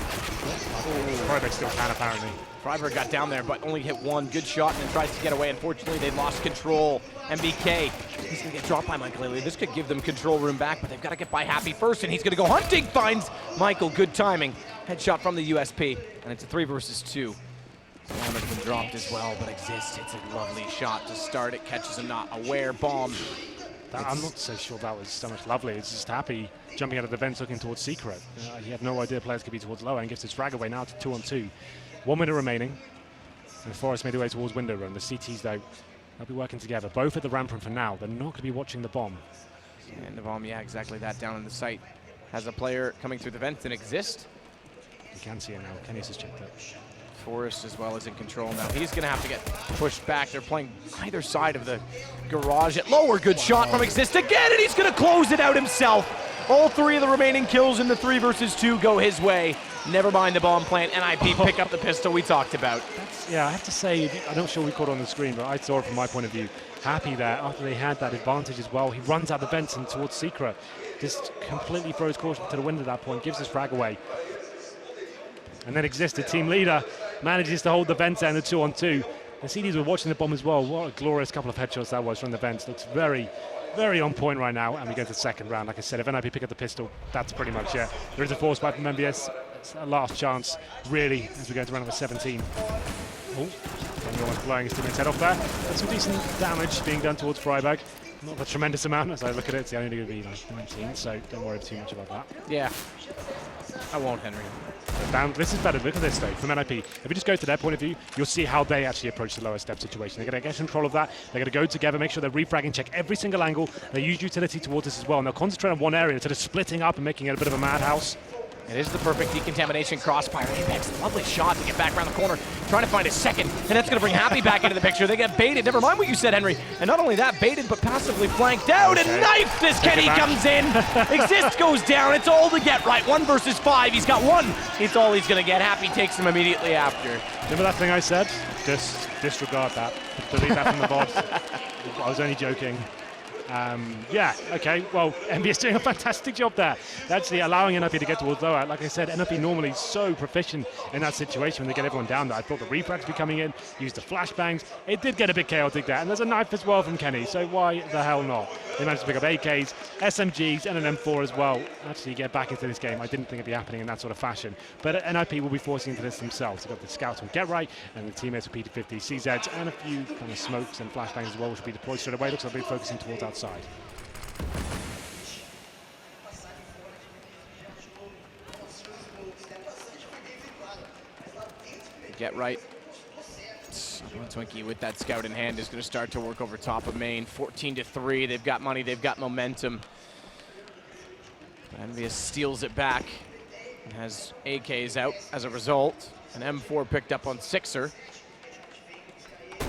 B: Freiburg still can apparently.
A: Freiburg got down there, but only hit one good shot and then tries to get away. Unfortunately, they lost control. MBK, he's going to get dropped by Michael Lily. This could give them control room back, but they've got to get by Happy first, and he's going to go hunting. Finds Michael. Good timing. Headshot from the USP, and it's a 3 versus 2. Salama's been dropped as well, but Exist hits a lovely shot to start it. Catches him not aware. Bomb.
B: I'm not so sure that was so much lovely. It's just Happy jumping out of the vents looking towards Secret. He had no idea players could be towards lower and gives his frag away now to 2-on-2. 1 minute remaining. And Forest made their way towards window run. The CTs, though, they'll be working together. Both at the ramp room for now. They're not going to be watching the bomb.
A: And the bomb, yeah, exactly that. Down in the site. Has a player coming through the vents and Exist.
B: You can see it now. Kenny's has checked it.
A: Forrest as well is in control now. He's going to have to get pushed back. They're playing either side of the garage at lower. Good shot from Exist again, and he's going to close it out himself. All 3 of the remaining kills in the 3 versus 2 go his way. Never mind the bomb plant. NiP pick up the pistol we talked about.
B: Yeah, I have to say, I'm not sure we caught it on the screen, but I saw it from my point of view. Happy there, after they had that advantage as well. He runs out the vents and towards Secret. Just completely throws caution to the wind at that point, gives his frag away. And then Exist, the team leader, manages to hold the vents down to 2-on-2. The CDs were watching the bomb as well. What a glorious couple of headshots that was from the vents. Looks very, very on point right now. And we go to the second round. Like I said, if NiP pick up the pistol, that's pretty much it. There is a force fight from EnVyUs. It's a last chance, really, as we go to round number 17. Oh, everyone's blowing his teammate's head off there. There's some decent damage being done towards Freiburg. Not a tremendous amount as I look at it. It's only going to be like 19, so don't worry too much about that.
A: Yeah, I won't, Henry.
B: This is better. Look at this, though, from NiP. If we just go to their point of view, you'll see how they actually approach the lower step situation. They're going to get control of that. They're going to go together, make sure they're refragging, check every single angle. They use utility towards this as well, and they'll concentrate on one area instead of splitting up and making it a bit of a madhouse.
A: It is the perfect decontamination crossfire. Apex, lovely shot to get back around the corner, trying to find a second, and that's going to bring Happy back into the picture. They get baited. Never mind what you said, Henry. And not only that, baited, but passively flanked out and knifed as Kenny comes in. Exist goes down. It's all to get right. 1 versus 5. He's got 1. It's all he's going to get. Happy takes him immediately after.
B: Remember that thing I said? Just disregard that. Delete that from the VOD. I was only joking. Yeah, okay, well, EnVyUs doing a fantastic job there. Actually allowing NiP to get towards lower. Like I said, NiP normally so proficient in that situation when they get everyone down there. I thought the refrags be coming in, used the flashbangs. It did get a bit chaotic there, and there's a knife as well from Kenny, so why the hell not? They managed to pick up AKs, SMGs, and an M4 as well. Actually get back into this game. I didn't think it'd be happening in that sort of fashion, but NiP will be forcing into this themselves. They've got the scouts from Get Right, and the teammates with P250, CZs, and a few kind of smokes and flashbangs as well, which will be deployed straight away. Looks like they'll be focusing towards outside.
A: Get Right. Twinkie with that scout in hand is going to start to work over top of main. 14-3. They've got money. They've got momentum. EnVyUs steals it back and has AKs out as a result. An M4 picked up on Sixer.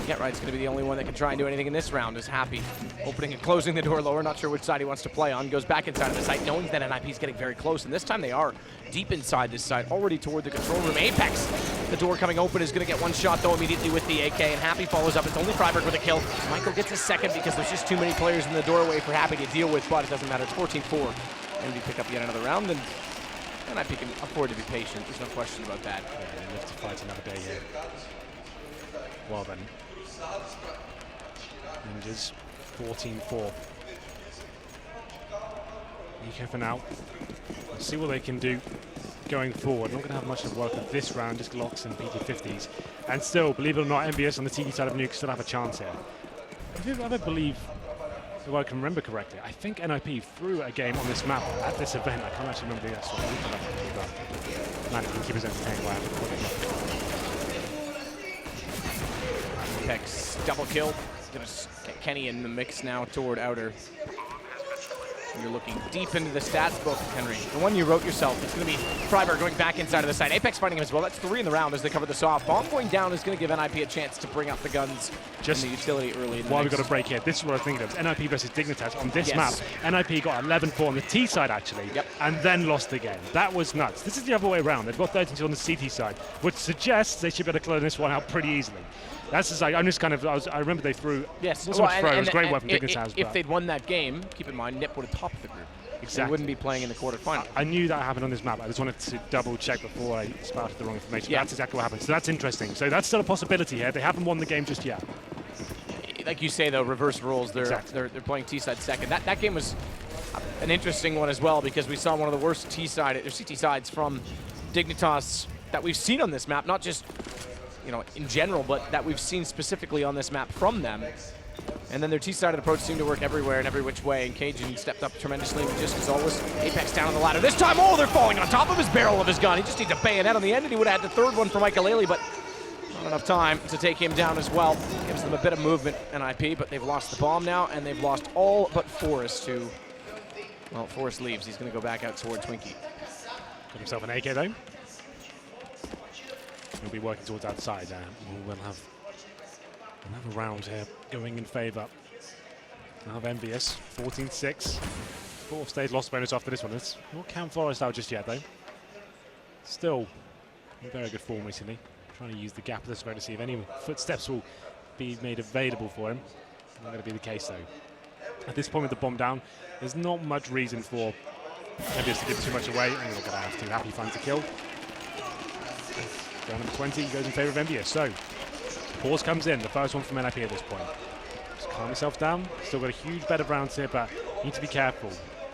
A: Get Right's going to be the only one that can try and do anything in this round. Is Happy opening and closing the door lower. Not sure which side he wants to play on. Goes back inside of the site, knowing that NiP's getting very close. And this time they are deep inside this side, already toward the control room. Apex, the door coming open, is going to get 1 shot though immediately with the AK. And Happy follows up. It's only Freiburg with a kill. Michael gets a second because there's just too many players in the doorway for Happy to deal with. But it doesn't matter. It's 14-4. And we pick up yet another round. And NiP can afford to be patient. There's no question about that.
B: Yeah, they live to fight another day here. Well then. Ninjas, 14-4. Eco for now. Let's see what they can do going forward. Not going to have much of work with this round, just Glocks and PT50s. And still, believe it or not, EnVyUs on the TD side of Nuke still have a chance here. If I believe, if I can remember correctly, I think NiP threw a game on this map at this event. I can't actually remember the actual but man, he can keep us entertained by having
A: Apex double kill. Gonna get Kenny in the mix now toward outer. You're looking deep into the stats book, Henry. The one you wrote yourself. It's going to be Freiburg going back inside of the side. Apex finding him as well. That's 3 in the round as they cover this off. Bomb going down is going to give NiP a chance to bring out the guns just in the utility early in the
B: while we've got a break here. This is what I think of. NiP versus Dignitas on this map. NiP got 11-4 on the T side, actually, and then lost again. That was nuts. This is the other way around. They've got 13-2 on the CT side, which suggests they should be able to close this one out pretty easily. That's just like, I'm just kind of, I remember they threw,
A: yes,
B: not so much throw, it was a great weapon Dignitas.
A: If they'd won that game, keep in mind, NiP would have topped the group. Exactly. They wouldn't be playing in the quarterfinal.
B: I knew that happened on this map. I just wanted to double check before I spouted the wrong information. That's exactly what happened. So that's interesting. So that's still a possibility here. They haven't won the game just yet.
A: Like you say, though, reverse rules. They're playing T-side second. That game was an interesting one as well because we saw one of the worst T-side or CT sides from Dignitas that we've seen on this map. Not just in general, but that we've seen specifically on this map from them. And then their T-sided approach seemed to work everywhere and every which way, and Cajun stepped up tremendously, just as always. Apex down on the ladder. This time, they're falling on top of his barrel of his gun. He just needs a bayonet on the end, and he would have had the third one for Michael, but not enough time to take him down as well. Gives them a bit of movement, NiP, but they've lost the bomb now, and they've lost all but Forrest to, well, Forrest leaves. He's going to go back out toward Twinkie.
B: Got himself an AK, though. He'll be working towards outside. We'll have another round here going in favor of EnVyUs. 14-6. 4th stage loss bonus after this one. It's not count Forrest out just yet, though. Still in very good form recently. Trying to use the gap of this way to see if any footsteps will be made available for him. Not going to be the case, though. At this point with the bomb down, there's not much reason for EnVyUs to give too much away. And they're going to have to. Happy finds a kill. Round number 20 goes in favor of EnVyUs. So, pause comes in, the first one from NiP at this point. Just calm yourself down. Still got a huge bed of rounds here, but you need to be careful.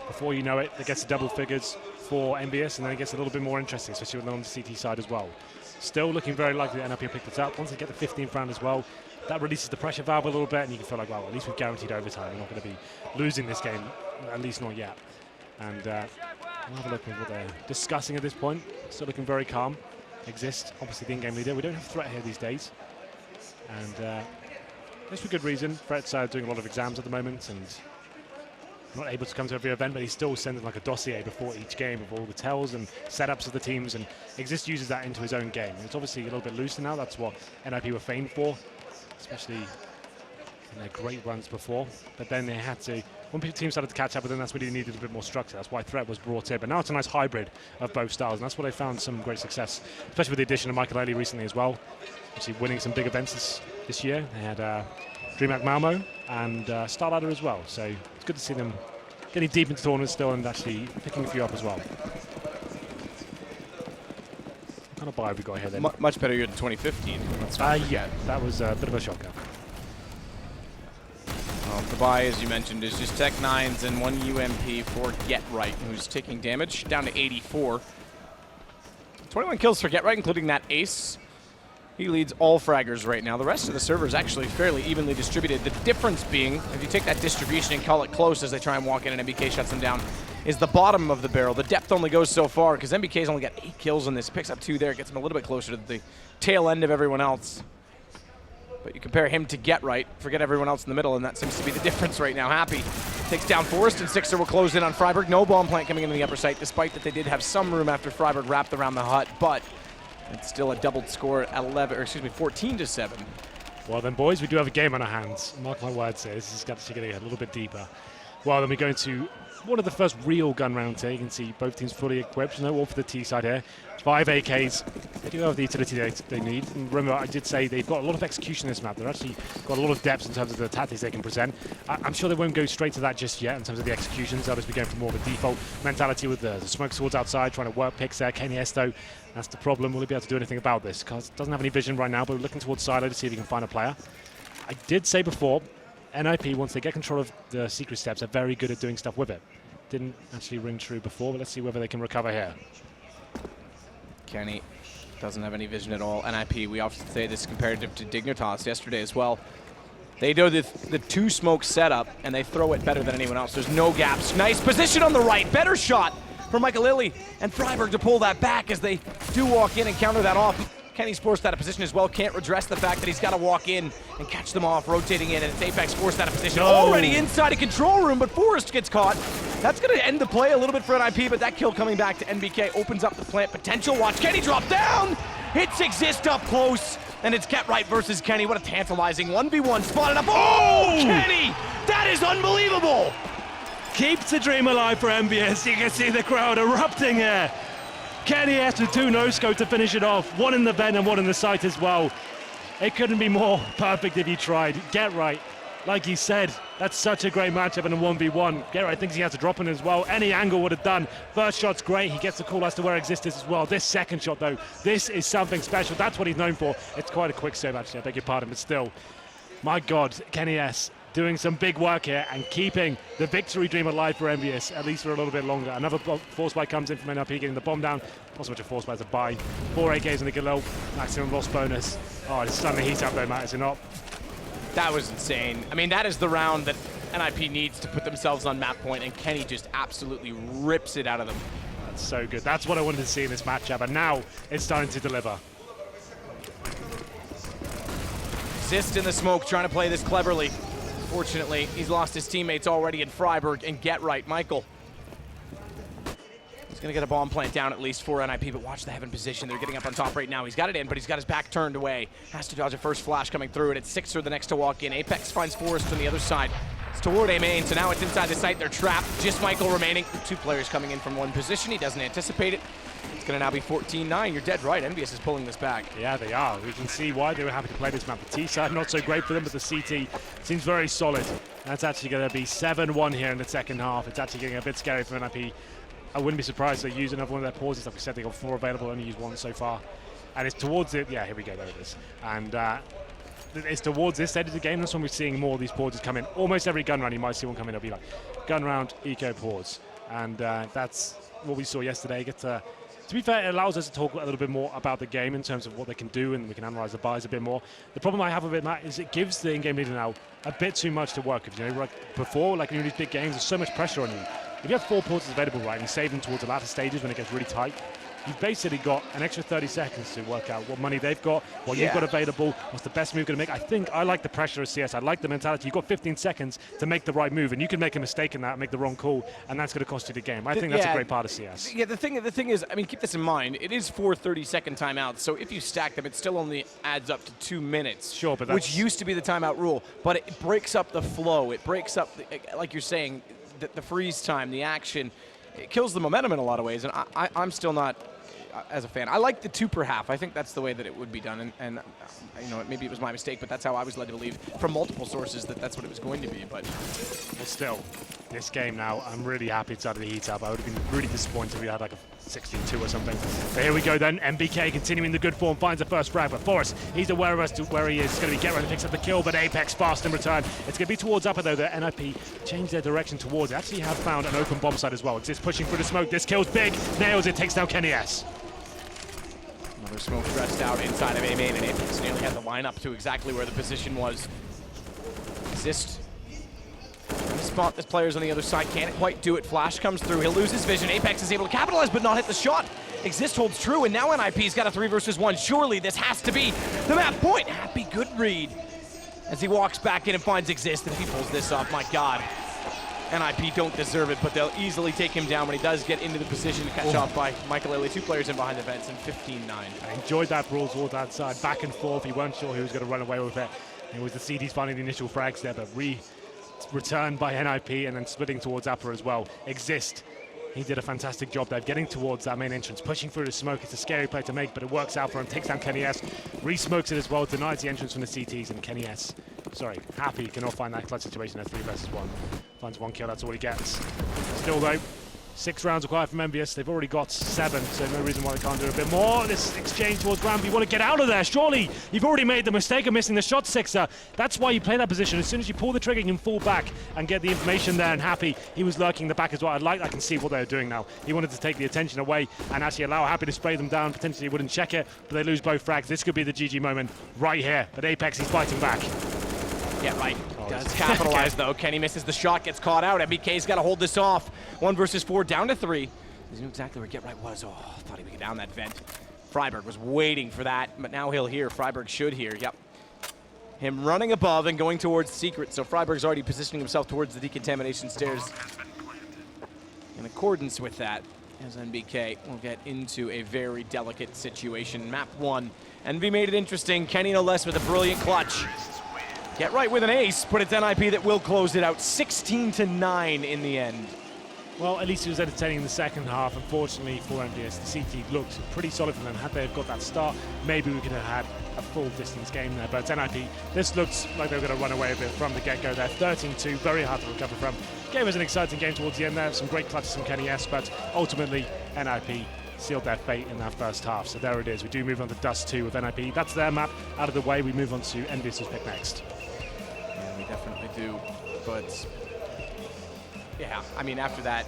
B: Before you know it, it gets to double figures for EnVyUs, and then it gets a little bit more interesting, especially when they're on the CT side as well. Still looking very likely that NiP will pick this up. Once they get the 15th round as well, that releases the pressure valve a little bit, and you can feel like, well, at least we've guaranteed overtime. We're not going to be losing this game, at least not yet. And we'll have a look at what they're discussing at this point. Still looking very calm. Exist, obviously the in-game leader. We don't have threat here these days. And this for good reason. Fret's doing a lot of exams at the moment and not able to come to every event, but he's still sending like a dossier before each game of all the tells and setups of the teams, and Exist uses that into his own game. It's obviously a little bit looser now. That's what NiP were famed for, especially in their great runs before. But then they had to, when teams started to catch up with them, that's when you needed a bit more structure. That's why Threat was brought in. But now it's a nice hybrid of both styles, and that's what they found some great success, especially with the addition of Michael recently as well. Actually winning some big events this year. They had DreamHack Malmo and Starladder as well. So it's good to see them getting deep into tournaments still and actually picking a few up as well. What kind of buy have we got here then?
A: Much better year than 2015.
B: Yeah, that was a bit of a shocker.
A: The buy, as you mentioned, is just Tech 9s and 1 UMP for GetRight, who's taking damage down to 84. 21 kills for GetRight, including that ace. He leads all fraggers right now. The rest of the server is actually fairly evenly distributed. The difference being, if you take that distribution and call it close as they try and walk in and MBK shuts them down, is the bottom of the barrel. The depth only goes so far because MBK's only got 8 kills on this. Picks up 2 there, gets him a little bit closer to the tail end of everyone else. But you compare him to GetRight, forget everyone else in the middle, and that seems to be the difference right now. Happy takes down Forrest, and Sixer will close in on Freiburg. No bomb plant coming into the upper site, despite that they did have some room after Freiburg wrapped around the hut, but it's still a doubled score at 14-7.
B: Well then, boys, we do have a game on our hands. Mark my words here, this is actually getting a little bit deeper. Well, then we go into one of the first real gun rounds here. You can see both teams fully equipped. No all for the T side here. 5 AKs. They do have the utility they need. And remember, I did say they've got a lot of execution in this map. They've actually got a lot of depth in terms of the tactics they can present. I'm sure they won't go straight to that just yet in terms of the executions. They'll just be going for more of a default mentality with the smoke towards outside, trying to work picks there. Kenny Esto, that's the problem. Will he be able to do anything about this? Because doesn't have any vision right now, but we're looking towards silo to see if he can find a player. I did say before, NiP, once they get control of the secret steps, are very good at doing stuff with it. Didn't actually ring true before, but let's see whether they can recover here.
A: Kenny doesn't have any vision at all. NiP, we often say this comparative to Dignitas yesterday as well. They do the 2 smoke setup, and they throw it better than anyone else. There's no gaps. Nice position on the right. Better shot for Michael and Freiburg to pull that back as they do walk in and counter that off. Kenny's forced out of position as well. Can't redress the fact that he's got to walk in and catch them off, rotating in, and it's Apex forced out of position. Already inside a control room, but Forrest gets caught. That's going to end the play a little bit for NiP, but that kill coming back to NBK opens up the plant potential. Watch Kenny drop down. Hits Exist up close, and it's Ketright versus Kenny. What a tantalizing 1v1 spotted up. Oh, Kenny! That is unbelievable!
B: Keeps the dream alive for EnVyUs. You can see the crowd erupting here. Kenny has with 2 no-scope to finish it off. 1 in the vent and 1 in the site as well. It couldn't be more perfect if you tried. Get right. Like he said, that's such a great matchup in a 1v1. Ketright thinks he has to drop in as well. Any angle would have done. First shot's great. He gets the call as to where Exist is as well. This second shot, though, this is something special. That's what he's known for. It's quite a quick save, actually. I beg your pardon, but still. My God, Kenny S. doing some big work here and keeping the victory dream alive for EnVyUs, at least for a little bit longer. Another force buy comes in from NiP, getting the bomb down. Not so much a force buy as a buy. 4 AKs in the Galil, maximum loss bonus. Oh, it's starting to heat up though, Matt, is it not?
A: That was insane. I mean, that is the round that NiP needs to put themselves on map point, and Kenny just absolutely rips it out of them.
B: That's so good. That's what I wanted to see in this matchup, and now it's starting to deliver.
A: Exist in the smoke, trying to play this cleverly. Fortunately, he's lost his teammates already in Freiburg and Ketright. Michael. He's going to get a bomb plant down at least for NiP, but watch the heaven position. They're getting up on top right now. He's got it in, but he's got his back turned away. Has to dodge a first flash coming through, and it's Sixer the next to walk in. Apex finds Forrest on the other side. It's toward A main, so now it's inside the site. They're trapped. Just Michael remaining. 2 players coming in from 1 position. He doesn't anticipate it. It's going to now be 14-9. You're dead right. EnVyUs is pulling this back.
B: Yeah, they are. We can see why they were happy to play this map. The T side, not so great for them, but the CT seems very solid. That's actually going to be 7-1 here in the second half. It's actually getting a bit scary for NiP. I wouldn't be surprised if they use another one of their pauses. Like we said, they got 4 available, only used 1 so far. And it's towards it. Yeah, here we go. There it is. And it's towards this end of the game. That's when we're seeing more of these pauses come in. Almost every gun round, you might see one come in. It'll be like gun round, eco pause. And that's what we saw yesterday. To be fair, it allows us to talk a little bit more about the game in terms of what they can do, and we can analyze the buys a bit more. The problem I have with it, Matt, is it gives the in-game leader now a bit too much to work with. You know, like before, like in these big games, there's so much pressure on you. If you have 4 pauses available, right, and you save them towards the latter stages when it gets really tight, you've basically got an extra 30 seconds to work out what money they've got, what you've got available, what's the best move going to make. I like the pressure of CS. I like the mentality. You've got 15 seconds to make the right move, and you can make a mistake in that, make the wrong call, and that's going to cost you the game. I think that's a great part of CS.
A: Yeah, the thing is, I mean, keep this in mind. It is 4 30-second timeouts, so if you stack them, it still only adds up to 2 minutes.
B: Sure, but
A: which used to be the timeout rule, but it breaks up the flow. It breaks up, like you're saying, the freeze time, the action. It kills the momentum in a lot of ways, and I'm still not as a fan. I like the 2 per half. I think that's the way that it would be done, and you know, maybe it was my mistake, but that's how I was led to believe from multiple sources that that's what it was going to be. But
B: still, this game now, I'm really happy it's out of the heat up. I would have been really disappointed if we had like a 16-2 or something. But here we go then. NBK continuing the good form, finds the first frag, but Forrest, he's aware of as to where he is. It's going to be Ketright, picks up the kill, but Apex fast in return. It's going to be towards upper though. The NiP changed their direction towards it. Actually have found an open bomb site as well. It's just pushing through the smoke. This kill's big. Nails it, takes down Kenny S.
A: Another smoke dressed out inside of A main, and Apex nearly had the line up to exactly where the position was. Exist. Trying to spot this player's on the other side, can't quite do it. Flash comes through, he'll lose his vision. Apex is able to capitalize but not hit the shot. Exist holds true, and now NiP's got a 3 versus 1. Surely this has to be the map point. Happy good read as he walks back in and finds Exist, and if he pulls this off, my God. NiP don't deserve it, but they'll easily take him down when he does get into the position to catch off by Michael Lilly. 2 players in behind the vents, and 15-9.
B: I enjoyed that brawl towards that side, back and forth. He weren't sure who was going to run away with it. It was the CDs finding the initial frags there, but returned by NiP and then splitting towards upper as well. Exist. He did a fantastic job there, getting towards that main entrance, pushing through the smoke. It's a scary play to make, but it works out for him. Takes down Kenny S, re-smokes it as well, denies the entrance from the CTs, and Kenny S, Happy cannot find that clutch situation at 3 versus 1. Finds 1 kill, that's all he gets. Still though, 6 rounds required from EnVyUs. They've already got 7, so no reason why they can't do a bit more. This exchange towards Ramp, you want to get out of there, surely. You've already made the mistake of missing the shot, Sixer. That's why you play that position. As soon as you pull the trigger, you can fall back and get the information there, and Happy, he was lurking the back as well. I can see what they're doing now. He wanted to take the attention away and actually allow Happy to spray them down. Potentially he wouldn't check it, but they lose both frags. This could be the GG moment right here, but Apex, he's fighting back.
A: Yeah, right. Does capitalize though. Kenny misses the shot, gets caught out. MBK's got to hold this off. 1 versus 4, down to 3. He knew exactly where Ketright was. Oh, thought he would get down that vent. Freiberg was waiting for that, but now he'll hear. Freiberg should hear, yep. Him running above and going towards Secret, so Freiberg's already positioning himself towards the decontamination stairs. In accordance with that, as NBK will get into a very delicate situation. Map 1, Envy made it interesting. Kenny no less with a brilliant clutch. Get right with an ace, but it's NiP that will close it out. 16-9 in the end.
B: Well, at least it was entertaining in the second half. Unfortunately for EnVyUs, the CT looked pretty solid for them. Had they have got that start, maybe we could have had a full distance game there. But NiP, this looks like they were going to run away a bit from the get-go there. 13-2, very hard to recover from. Game was an exciting game towards the end there. Some great clutches from Kenny S, but ultimately NiP sealed their fate in that first half. So there it is. We do move on to Dust 2 with NiP. That's their map out of the way. We move on to EnVyUs' pick next.
A: Yeah, we definitely do. But yeah, I mean, after that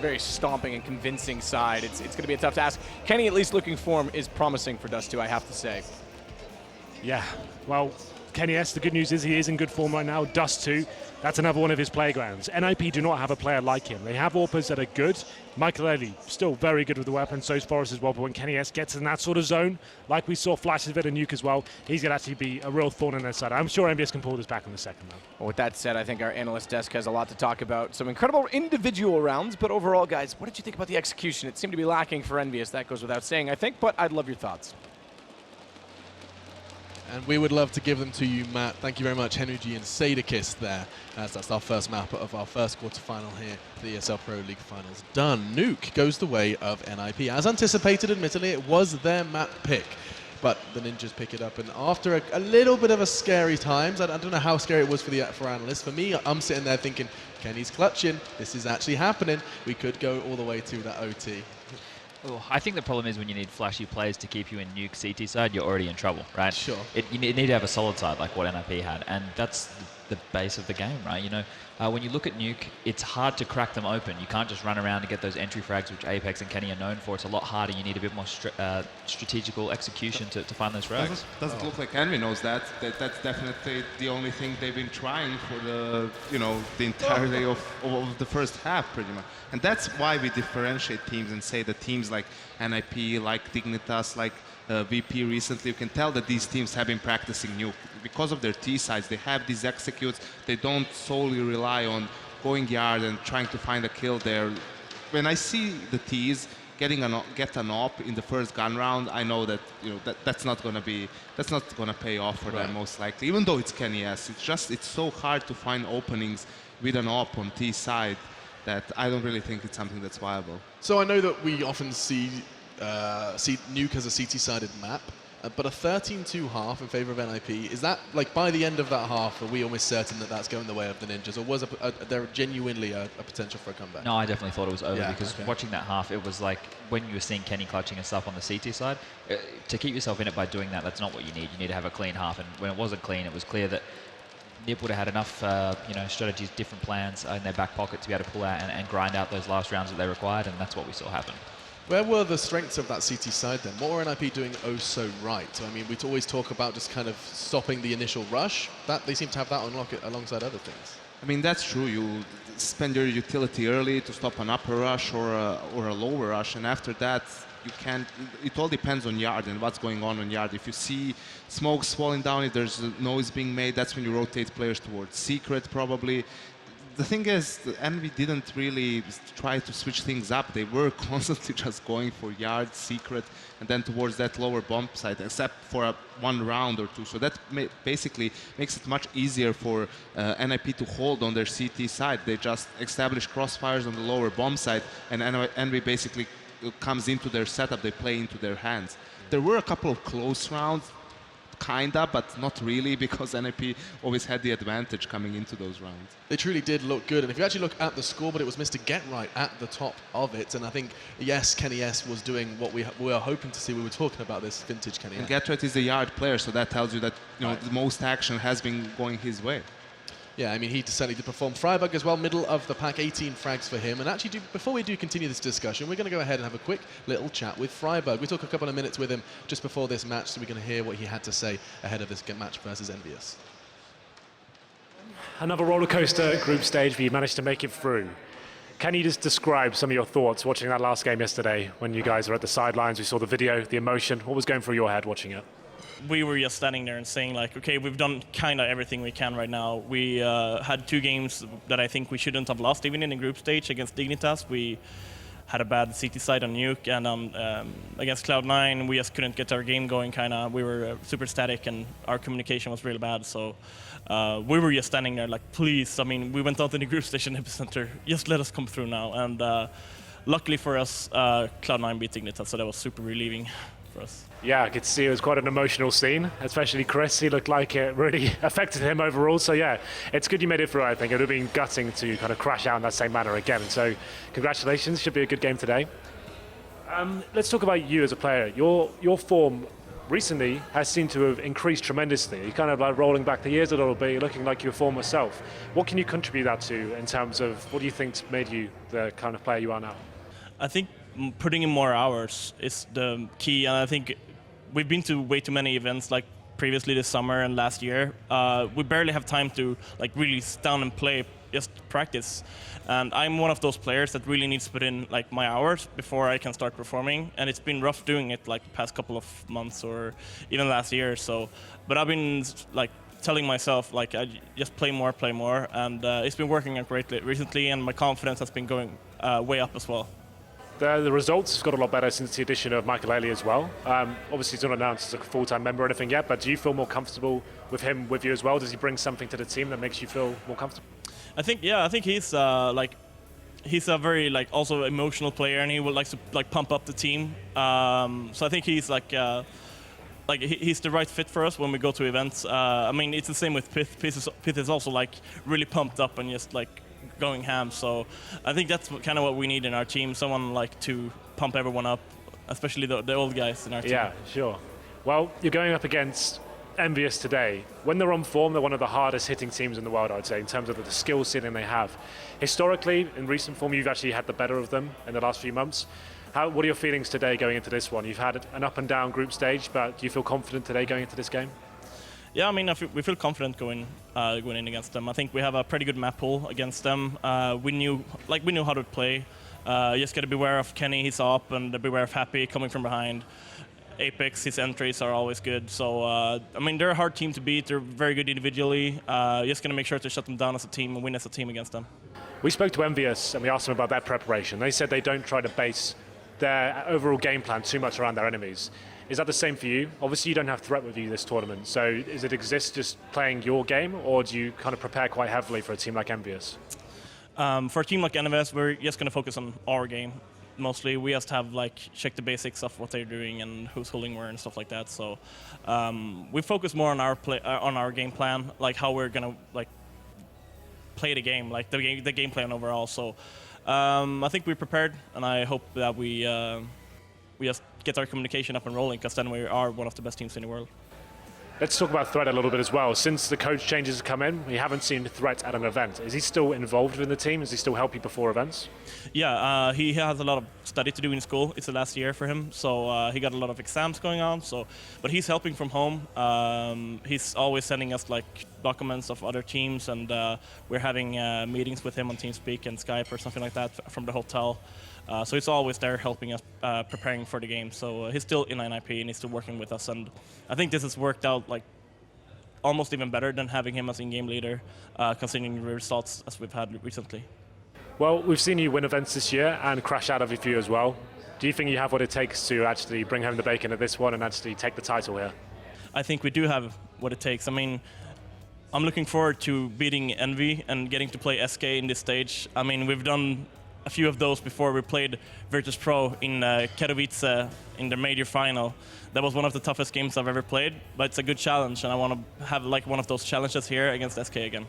A: very stomping and convincing side, it's going to be a tough task. Kenny, at least looking form, is promising for Dust 2, I have to say.
B: Yeah, well, Kenny S, the good news is he is in good form right now. Dust 2, that's another one of his playgrounds. NiP do not have a player like him. They have AWPers that are good. Michael Early, still very good with the weapon, so is Forrest as well, but when Kenny S gets in that sort of zone, like we saw flashes of it in Nuke as well, he's going to actually be a real thorn in their side. I'm sure EnVyUs can pull this back in the second round.
A: Well, with that said, I think our analyst desk has a lot to talk about. Some incredible individual rounds, but overall, guys, what did you think about the execution? It seemed to be lacking for EnVyUs. That goes without saying, I think, but I'd love your thoughts.
C: And we would love to give them to you, Matt. Thank you very much, Henry G and Sadakist there, as that's our first map of our first quarterfinal here, the ESL Pro League Finals done. Nuke goes the way of NiP. As anticipated, admittedly, it was their map pick, but the Ninjas pick it up, and after a little bit of a scary times, I don't know how scary it was for analysts. For me, I'm sitting there thinking, Kenny's clutching, this is actually happening. We could go all the way to that OT.
D: Oh, I think the problem is when you need flashy players to keep you in Nuke CT side, you're already in trouble, right?
C: Sure.
D: You need to have a solid side like what NiP had, and that's the base of the game, right? You know, when you look at Nuke, it's hard to crack them open. You can't just run around and get those entry frags, which Apex and Kenny are known for. It's a lot harder. You need a bit more strategical execution to find those frags.
E: Doesn't look like Envy knows that. That's definitely the only thing they've been trying for the the entirety of the first half, pretty much. And that's why we differentiate teams and say that teams like NiP, like Dignitas, like VP recently, you can tell that these teams have been practicing Nuke. Because of their T sides, they have these executes. They don't solely rely on going yard and trying to find a kill there. When I see the T's get an op in the first gun round, I know that that's not gonna pay off for them most likely. Even though it's Kenny S, it's so hard to find openings with an op on T side that I don't really think it's something that's viable.
C: So I know that we often see Nuke as a CT-sided map, but a 13-2 half in favor of NiP, is that, like, by the end of that half, are we almost certain that that's going the way of the Ninjas, or was there genuinely a potential for a comeback?
D: No, I definitely thought it was over, because
C: okay.
D: watching that half, it was like when you were seeing Kenny clutching and stuff on the CT side, to keep yourself in it by doing that, that's not what you need. You need to have a clean half, and when it wasn't clean, it was clear that NiP would have had enough strategies, different plans in their back pocket to be able to pull out and grind out those last rounds that they required, and that's what we saw happen.
C: Where were the strengths of that CT side then? What were NiP doing oh so right? I mean, we always talk about just kind of stopping the initial rush. They seem to have that on lock alongside other things.
E: I mean, that's true. You spend your utility early to stop an upper rush or a lower rush, and after that, you can't. It all depends on yard and what's going on yard. If you see smokes falling down, if there's a noise being made, that's when you rotate players towards secret, probably. The thing is, Envy didn't really try to switch things up. They were constantly just going for yard, secret, and then towards that lower bomb site, except for one round or two. So that basically makes it much easier for NiP to hold on their CT side. They just establish crossfires on the lower bomb site, and Envy basically comes into their setup. They play into their hands. There were a couple of close rounds, kinda, but not really, because NiP always had the advantage coming into those rounds.
C: They truly did look good, and if you actually look at the score, but it was Mr. Get Right at the top of it, and I think, yes, Kenny S was doing what we were hoping to see. We were talking about this vintage Kenny S.
E: And Get Right is a yard player, so that tells you that the most action has been going his way.
C: Yeah, I mean, he certainly did perform. Freiberg as well, middle of the pack, 18 frags for him. And actually, before we do continue this discussion, we're going to go ahead and have a quick little chat with Freiberg. We took a couple of minutes with him just before this match, so we're going to hear what he had to say ahead of this match versus EnVyUs.
B: Another roller coaster group stage, but you managed to make it through. Can you just describe some of your thoughts watching that last game yesterday when you guys were at the sidelines? We saw the video, the emotion. What was going through your head watching it?
F: We were just standing there and saying like, okay, we've done kind of everything we can right now. We had 2 games that I think we shouldn't have lost, even in the group stage against Dignitas. We had a bad CT side on Nuke, and against Cloud9, we just couldn't get our game going. We were super static, and our communication was really bad. So we were just standing there like, please. I mean, we went out in the group stage in Epicenter. Just let us come through now. And luckily for us, Cloud9 beat Dignitas, so that was super relieving for us.
B: Yeah, I could see it was quite an emotional scene, especially Chris. He looked like it really affected him overall. So yeah, it's good you made it through, I think. It would have been gutting to kind of crash out in that same manner again. So congratulations, should be a good game today. Let's talk about you as a player. Your form recently has seemed to have increased tremendously. You're kind of like rolling back the years a little bit, you're looking like your former self. What can you contribute that to in terms of what do you think's made you the kind of player you are now?
F: I think putting in more hours is the key, and I think we've been to way too many events like previously this summer and last year. We barely have time to like really sit down and play, just practice. And I'm one of those players that really needs to put in like my hours before I can start performing. And it's been rough doing it like the past couple of months or even last year. So, but I've been like telling myself like I just play more, and it's been working out greatly recently, and my confidence has been going way up as well.
B: The results have got a lot better since the addition of Michael Early as well. Obviously, he's not announced as a full-time member or anything yet, but do you feel more comfortable with him with you as well? Does he bring something to the team that makes you feel more comfortable?
F: I think he's he's a very like also emotional player, and he would like to like pump up the team. So I think he's he's the right fit for us when we go to events. I mean, it's the same with Pith. Pith is also like really pumped up and just like going ham. So I think that's kind of what we need in our team, someone like to pump everyone up, especially the old guys in our team.
B: Yeah, sure. Well, you're going up against EnVyUs today. When they're on form, they're one of the hardest hitting teams in the world, I'd say, in terms of the skill ceiling they have. Historically, in recent form, you've actually had the better of them in the last few months. What are your feelings today going into this one? You've had an up and down group stage, but do you feel confident today going into this game?
F: Yeah, I mean, we feel confident going in against them. I think we have a pretty good map pool against them. We knew how to play. You just got to beware of Kenny, he's up, and beware of Happy coming from behind. Apex, his entries are always good. So, I mean, they're a hard team to beat. They're very good individually. Just going to make sure to shut them down as a team and win as a team against them. We
B: spoke to EnVyUs and we asked them about their preparation. They said they don't try to base their overall game plan too much around their enemies. Is that the same for you? Obviously, you don't have threat with you this tournament, so does it exist just playing your game, or do you kind of prepare quite heavily for a team like EnVyUs?
F: For a team like EnVyUs, we're just going to focus on our game. Mostly, we just have check the basics of what they're doing and who's holding where and stuff like that. So we focus more on our game plan, like how we're gonna play the game, like the game plan overall. So I think we're prepared, and I hope that we just get our communication up and rolling, because then we are one of the best teams in the world.
B: Let's talk about Threat a little bit as well. Since the coach changes have come in, we haven't seen Threat at an event. Is he still involved in the team? Does he still help you before events?
F: Yeah, he has a lot of study to do in school. It's the last year for him, so he got a lot of exams going on. So, but he's helping from home. He's always sending us documents of other teams, and we're having meetings with him on TeamSpeak and Skype or something like that from the hotel. So he's always there helping us, preparing for the game. So he's still in NiP and he's still working with us. And I think this has worked out almost even better than having him as in-game leader, considering the results as we've had recently.
B: Well, we've seen you win events this year and crash out of a few as well. Do you think you have what it takes to actually bring home the bacon at this one and actually take the title here?
F: I think we do have what it takes. I mean, I'm looking forward to beating Envy and getting to play SK in this stage. I mean, we've done a few of those before. We played Virtus Pro in Katowice in the major final. That was one of the toughest games I've ever played, but it's a good challenge, and I want to have one of those challenges here against SK again.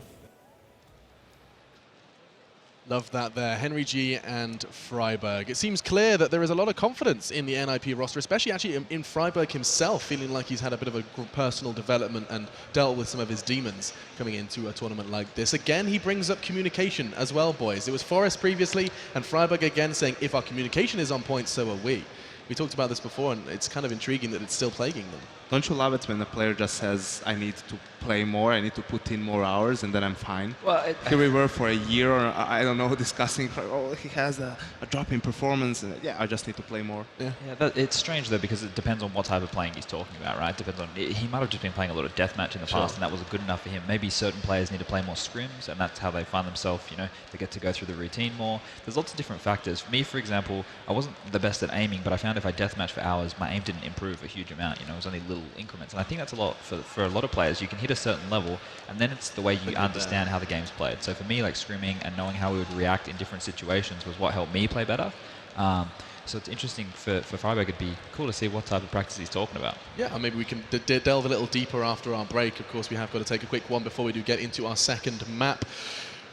C: Love that there. Henry G and Freiberg. It seems clear that there is a lot of confidence in the NiP roster, especially actually in Freiberg himself, feeling like he's had a bit of a personal development and dealt with some of his demons coming into a tournament like this. Again, he brings up communication as well, boys. It was Forrest previously, and Freiberg again saying, if our communication is on point, so are we. We talked about this before, and it's kind of intriguing that it's still plaguing them.
E: Don't you love it when a player just says, I need to play more, I need to put in more hours, and then I'm fine?
D: Well,
E: Here we were for a year, or I don't know, discussing, oh, he has a drop in performance. And, yeah, I just need to play more.
D: Yeah, it's strange though, because it depends on what type of playing he's talking about, right? Depends on, he might have just been playing a lot of deathmatch in the past, and that was good enough for him. Maybe certain players need to play more scrims, and that's how they find themselves, you know, they get to go through the routine more. There's lots of different factors. For me, for example, I wasn't the best at aiming, but I found if I deathmatch for hours, my aim didn't improve a huge amount. You know, it was only little increments, and I think that's a lot for a lot of players. You can hit a certain level, and then it's the way you understand how the game's played. So for me, like scrimming and knowing how we would react in different situations was what helped me play better. So it's interesting for Friberg. It'd be cool to see what type of practice he's talking about.
C: Yeah, and maybe we can delve a little deeper after our break. Of course, we have got to take a quick one before we do get into our second map.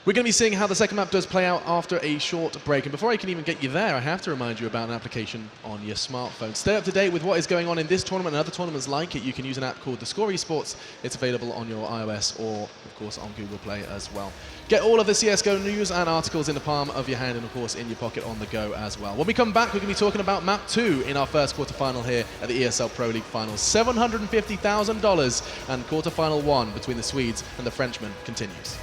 C: We're going to be seeing how the second map does play out after a short break. And before I can even get you there, I have to remind you about an application on your smartphone. Stay up to date with what is going on in this tournament and other tournaments like it. You can use an app called The Score Esports. It's available on your iOS or, of course, on Google Play as well. Get all of the CSGO news and articles in the palm of your hand and, of course, in your pocket on the go as well. When we come back, we're going to be talking about Map 2 in our first quarterfinal here at the ESL Pro League Finals. $750,000 and quarterfinal 1 between the Swedes and the Frenchmen continues.